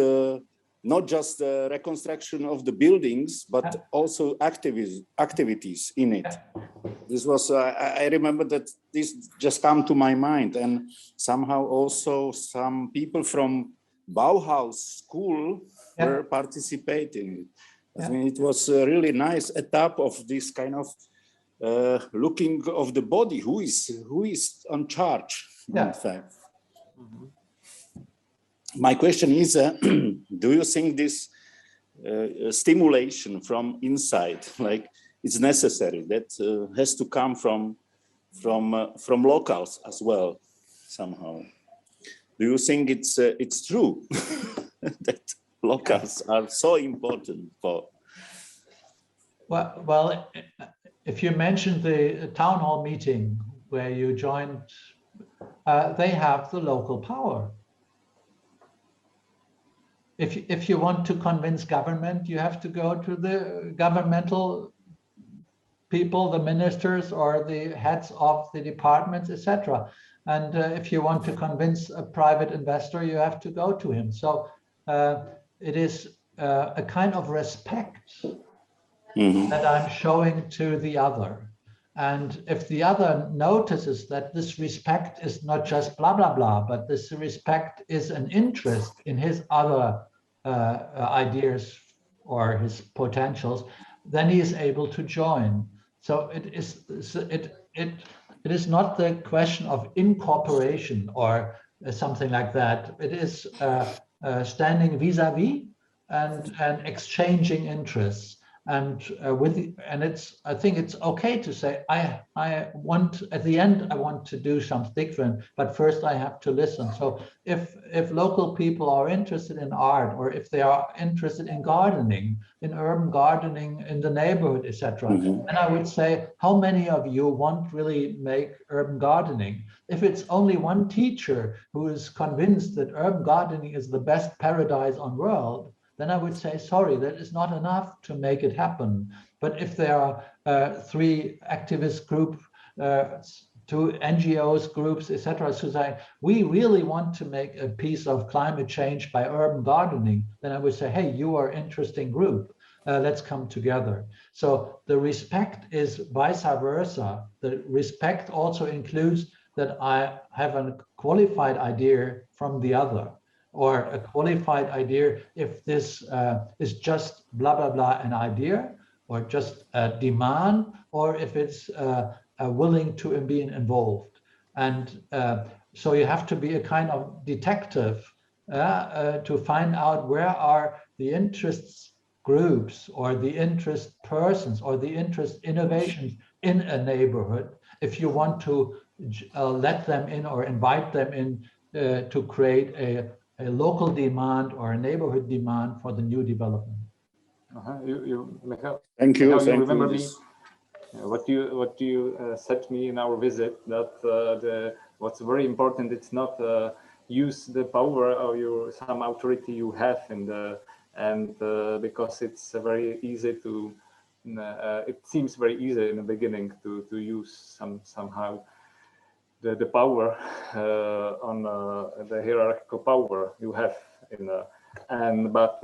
not just the reconstruction of the buildings, but also activities in it. This was, I remember that this just come to my mind, and somehow also some people from Bauhaus school were participating. I mean, it was a really nice etap of this kind of looking of the body, who is on charge, in fact. My question is, do you think this stimulation from inside, like it's necessary, that has to come from locals as well, somehow? Do you think it's true that locals are so important for? Well, if you mentioned the town hall meeting where you joined, they have the local power. If you want to convince government, you have to go to the governmental people, the ministers or the heads of the departments, etc. And if you want to convince a private investor, you have to go to him. So it is a kind of respect that I'm showing to the other. And if the other notices that this respect is not just blah, blah, blah, but this respect is an interest in his other ideas or his potentials, then he is able to join. So it is not the question of incorporation or something like that. It is standing vis-a-vis and exchanging interests. And I think it's okay to say, I want, at the end, I want to do something different, but first I have to listen. So if local people are interested in art, or if they are interested in gardening, in urban gardening in the neighborhood, etc., then I would say, how many of you want really make urban gardening? If it's only one teacher who is convinced that urban gardening is the best paradise on world, then I would say, sorry, that is not enough to make it happen. But if there are 3 activist groups, 2 NGOs groups, etc., so say, we really want to make a piece of climate change by urban gardening, then I would say, hey, you are an interesting group. Let's come together. So the respect is vice versa. The respect also includes that I have a qualified idea from the other, or a qualified idea if this is just blah, blah, blah, an idea, or just a demand, or if it's willing to be involved. And so you have to be a kind of detective to find out where are the interests groups, or the interest persons, or the interest innovations in a neighborhood, if you want to let them in or invite them in to create a local demand or a neighborhood demand for the new development. Michał, Thank you. You remember me? What you said to me in our visit, that what's very important, it's not use the power or some authority you have in the, and because it's very easy to it seems very easy in the beginning to use somehow the power on the hierarchical power you have in but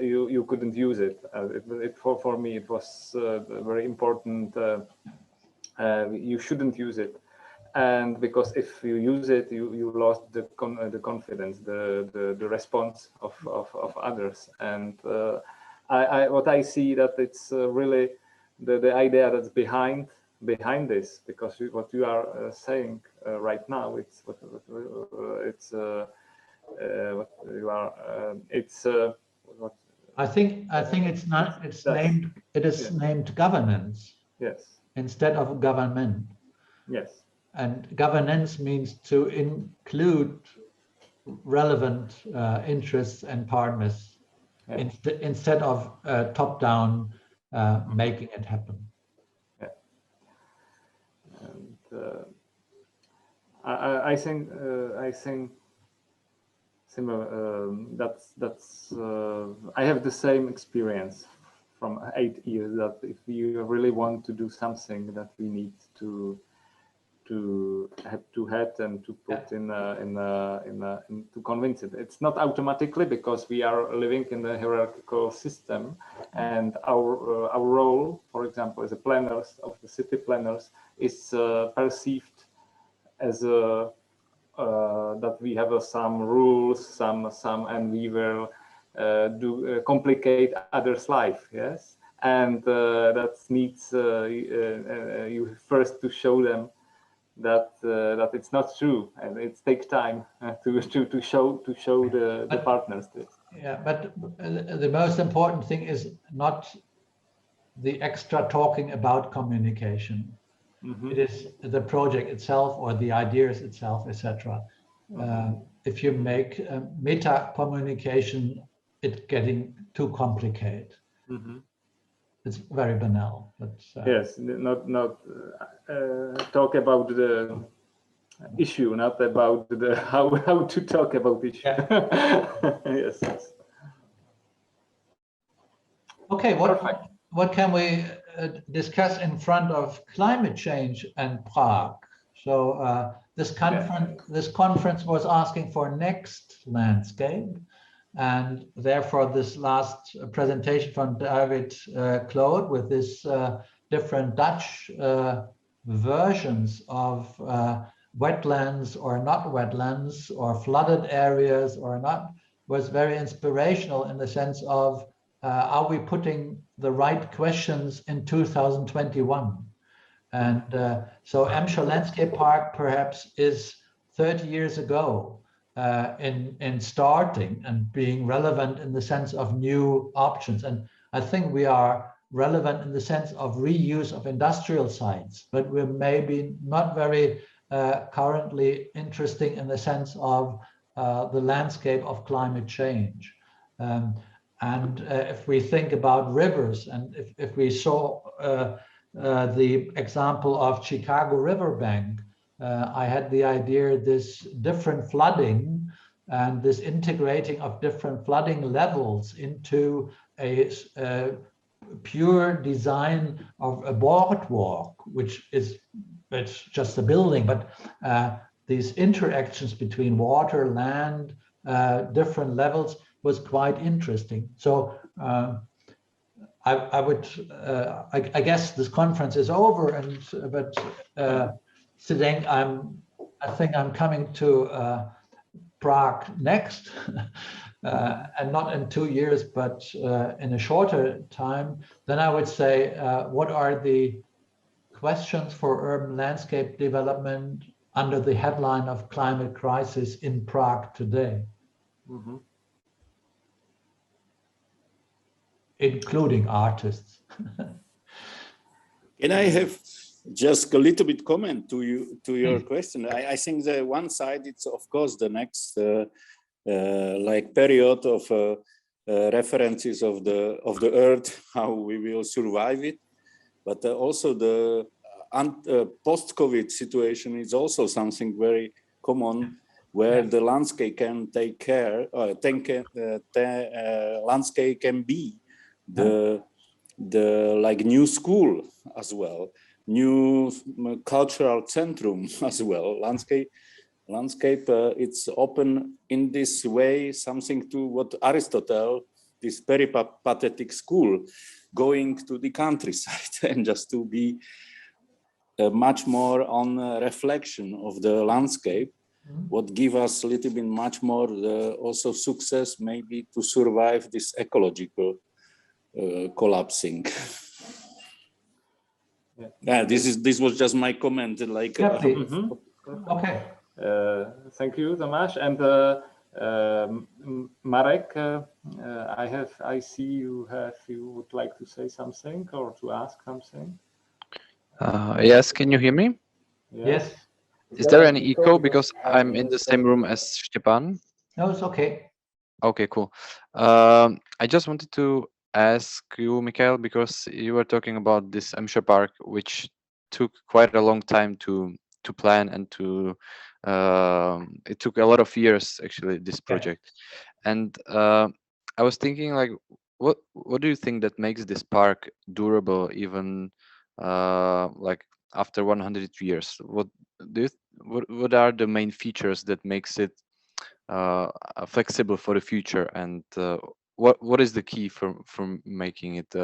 you couldn't use it. For me it was very important. You shouldn't use it, and because if you use it, you lost the confidence, the response of others. And what I see that it's really the idea that's behind this, because what you are saying right now, it's what you are. It's what I think it's not. It's named. It is named governance. Yes. Instead of government. Yes. And governance means to include relevant interests and partners, instead of top-down making it happen. Yeah. And I think similar. That's I have the same experience from 8 years, that if you really want to do something, that we need to head and to put to convince it. It's not automatically, because we are living in a hierarchical system, and our role, for example, as a planners of the city planners, is perceived as that we have some rules, and we will complicate others' life. Yes. And that needs you first to show them that it's not true, and it takes time to show the partners this. Yeah, but the most important thing is not the extra talking about communication. It is the project itself or the ideas itself, etc. If you make meta communication, it's getting too complicated. It's very banal. But yes, not talk about the issue, not about the how to talk about issue. Yeah. Yes. Okay, what can we discuss in front of climate change and Prague? So this conference was asking for next landscape, and therefore this last presentation from David Claude with this different Dutch versions of wetlands or not wetlands, or flooded areas or not, was very inspirational in the sense of are we putting the right questions in 2021? And so Emscher Landscape Park perhaps is 30 years ago in starting and being relevant in the sense of new options. And I think we are relevant in the sense of reuse of industrial sites, but we're maybe not very currently interesting in the sense of the landscape of climate change. And if we think about rivers, and if we saw the example of Chicago riverbank, I had the idea this different flooding and this integrating of different flooding levels into a pure design of a boardwalk, which is it's just a building, but these interactions between water, land, different levels was quite interesting. So I guess this conference is over, but Zdeněk, I think I'm coming to Prague next, and not in 2 years, but in a shorter time. Then I would say, what are the questions for urban landscape development under the headline of climate crisis in Prague today? Including artists. Can I have just a little bit comment to your question? I think the one side, it's of course the next like period of references of the earth, how we will survive it, but also the post-COVID situation is also something very common, where the landscape can take care, landscape can be the like new school as well, new cultural centrum as well. Landscape it's open in this way, something to what Aristotle, this peripatetic school, going to the countryside and just to be much more on reflection of the landscape, what give us a little bit much more also success maybe to survive this ecological collapsing. Yeah, this was just my comment. Like, okay. Thank you, Tomáš. And Marek, I see you would like to say something or to ask something. Yes, can you hear me? Yes. Is there any echo because I'm in the same room as Stepan? No, it's okay. Okay, cool. I just wanted to ask you, Mikhail, because you were talking about this Emscher Park, which took quite a long time to plan and to it took a lot of years actually, this project. And I was thinking, like, what do you think that makes this park durable even like after 100 years? What what are the main features that makes it flexible for the future, and what is the key for making it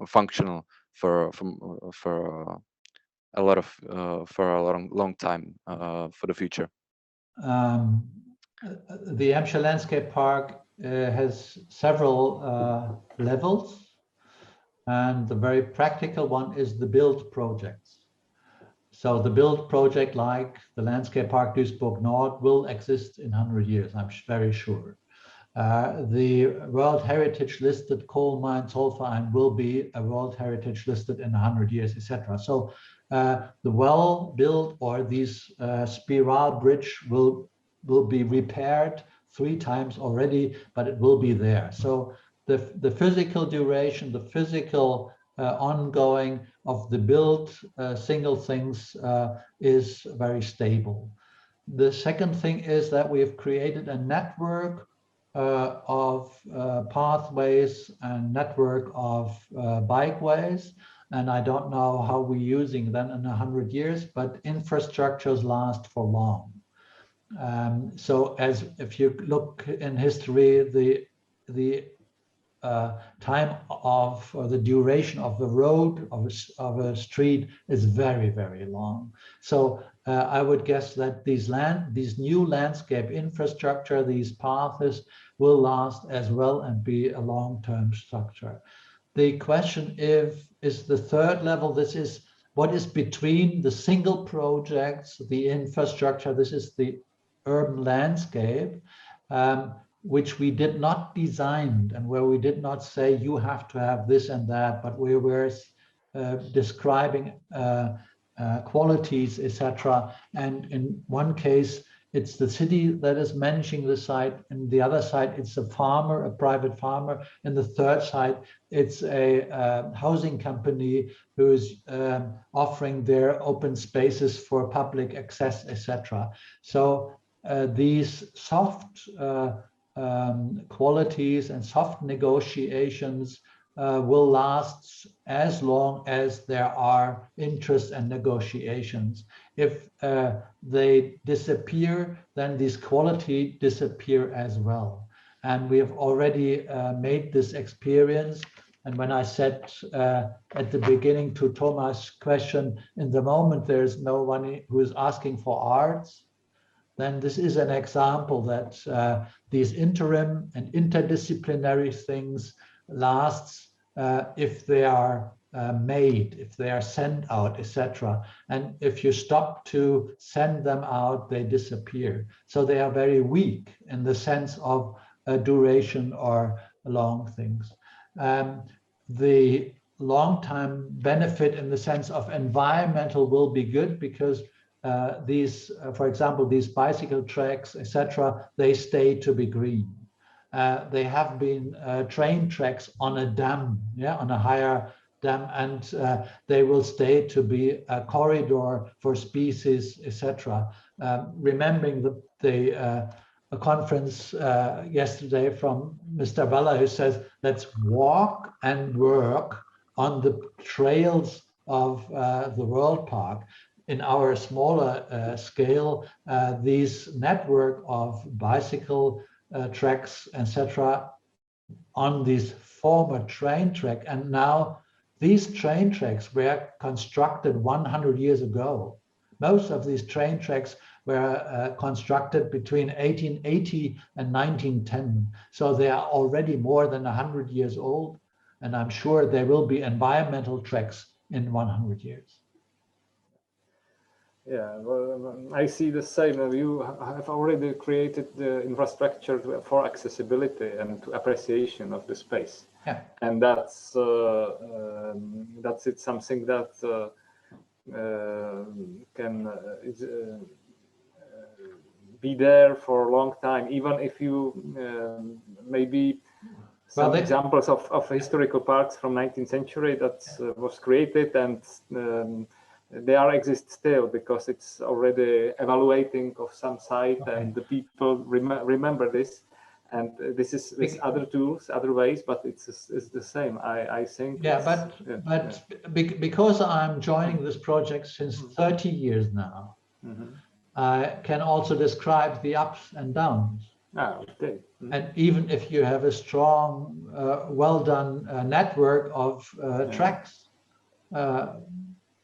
functional for a lot of for a long time for the future? The Hampshire Landscape Park has several levels, and the very practical one is the build projects. So the build project, like the Landscape Park Duisburg Nord, will exist in 100 years, I'm very sure. The World Heritage listed coal mine Zollverein will be a World Heritage listed in 100 years, etc. So the well built, or these spiral bridge will be repaired 3 times already, but it will be there. So the physical duration, the physical ongoing of the build single things is very stable. The second thing is that we have created a network of pathways and network of bikeways. And I don't know how we're using them in 100 years, but infrastructures last for long. So as if you look in history, the time of, or the duration of the road of a street is very, very long. So I would guess that these new landscape infrastructure, these paths will last as well and be a long-term structure. The question is the third level, this is what is between the single projects, the infrastructure, this is the urban landscape, which we did not design, and where we did not say you have to have this and that, but we were describing qualities, etc. And in one case, it's the city that is managing the site. In the other side, it's a farmer, a private farmer. In the third side, it's a housing company who is offering their open spaces for public access, etc. So these soft qualities and soft negotiations will last as long as there are interests and negotiations. If they disappear, then these quality disappear as well. And we have already made this experience. And when I said at the beginning to Thomas' question, in the moment there's no one who is asking for arts, then this is an example that these interim and interdisciplinary things lasts if they are made, if they are sent out, etc. And if you stop to send them out, they disappear. So they are very weak in the sense of duration or long things. The long-term benefit in the sense of environmental will be good, because these, for example, these bicycle tracks, etc., they stay to be green. They have been train tracks on a dam, on a higher dam, and they will stay to be a corridor for species, etc. Remembering a conference yesterday from Mr. Weller, who says, let's walk and work on the trails of the World Park. In our smaller scale, these network of bicycle tracks, etc., on this former train track. And now these train tracks were constructed 100 years ago. Most of these train tracks were constructed between 1880 and 1910. So they are already more than 100 years old. And I'm sure there will be environmental tracks in 100 years. Yeah, well, I see the same. You have already created the infrastructure for accessibility and to appreciation of the space. Yeah. And that's it. Something that can be there for a long time, even if you maybe some examples of historical parks from 19th century that was created, and they exist still because it's already evaluating of some site, and the people remember this, and this is with other tools, other ways, but it's the same. I think. Yeah, but because I'm joining this project since 30 years now, can also describe the ups and downs. Okay. And even if you have a strong, well done network of tracks,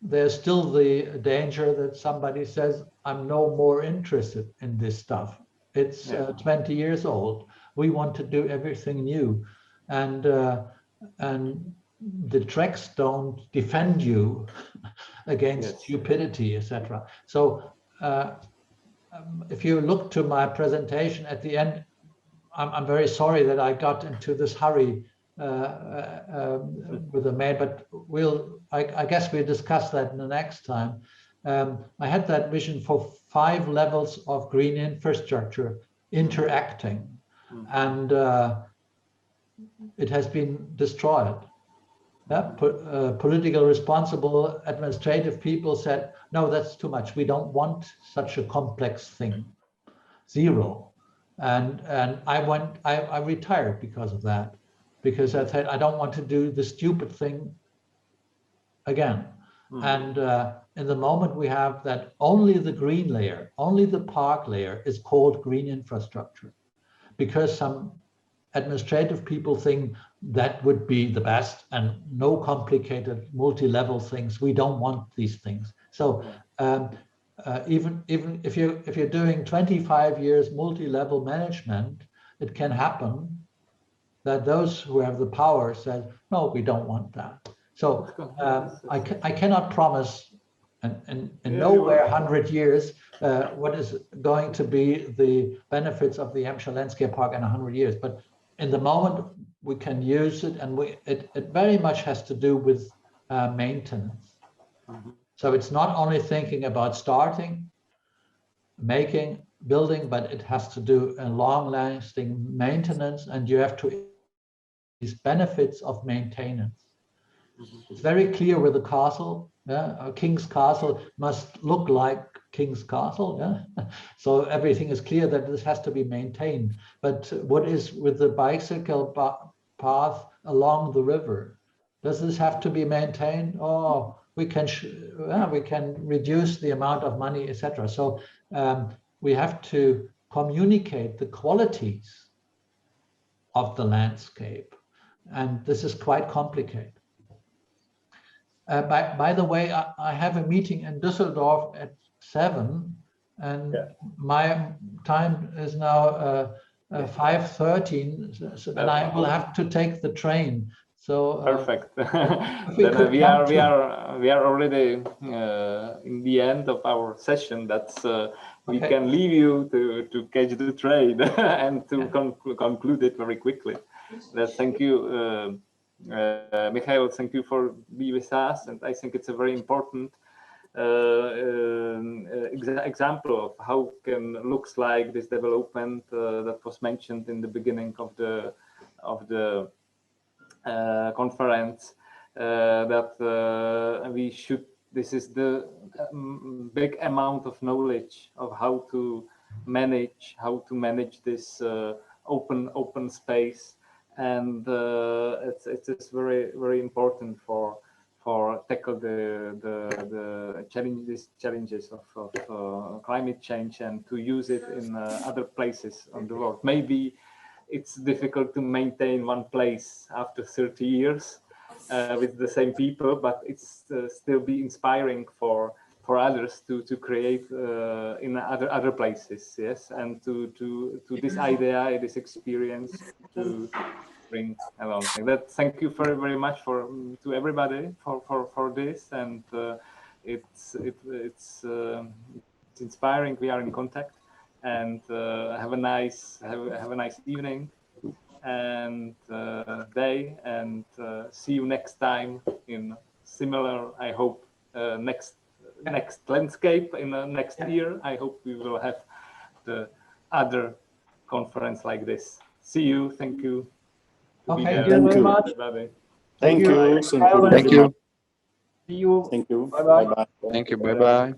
there's still the danger that somebody says, I'm no more interested in this stuff. It's 20 years old. We want to do everything new. And the tracks don't defend you against stupidity, etc. So if you look to my presentation at the end, I'm very sorry that I got into this hurry with the mail, but I guess we'll discuss that in the next time. I had that vision for 5 levels of green infrastructure interacting, and it has been destroyed. Political responsible administrative people said, no, that's too much. We don't want such a complex thing. 0. And I retired because of that, because I said, I don't want to do the stupid thing again. And in the moment we have that only the green layer, only the park layer is called green infrastructure, because some administrative people think that would be the best and no complicated multi-level things. We don't want these things. So even if you're doing 25 years multi-level management, it can happen that those who have the power said, no, we don't want that. So I cannot promise in nowhere 100 years what is going to be the benefits of the Hampshire Landscape Park in 100 years. But in the moment we can use it, and it very much has to do with maintenance. So it's not only thinking about starting, making, building, but it has to do a long-lasting maintenance, and you have to these benefits of maintenance. It's very clear with the castle. A king's castle must look like king's castle. So everything is clear that this has to be maintained. But what is with the bicycle path along the river? Does this have to be maintained? Oh, we can reduce the amount of money, etc. So we have to communicate the qualities of the landscape, and this is quite complicated. By the way, I have a meeting in Düsseldorf at 7, and my time is now 5:13, and I will have to take the train. So perfect. Then we are already in the end of our session. That's we can leave you to catch the train and to conclude it very quickly. Thank you, Michael. Thank you for being with us, and I think it's a very important example of how looks like this development that was mentioned in the beginning of the conference, that we should. This is the big amount of knowledge of how to manage this open space, and it's very, very important for tackle the challenges of climate change, and to use it in other places on the world. Maybe it's difficult to maintain one place after 30 years with the same people, but it's still be inspiring for others to create in other places, yes, and to this idea, this experience to bring along. That thank you very, very much to everybody for this, and it's inspiring. We are in contact, and have a nice evening and day, and see you next time in similar, I hope, next landscape in the next year. I hope we will have the other conference like this. See you. Thank you. Okay, thank you very much. Everybody. Thank you. Thank you. See you. Thank you. Bye-bye. Bye-bye. Thank you. Bye bye.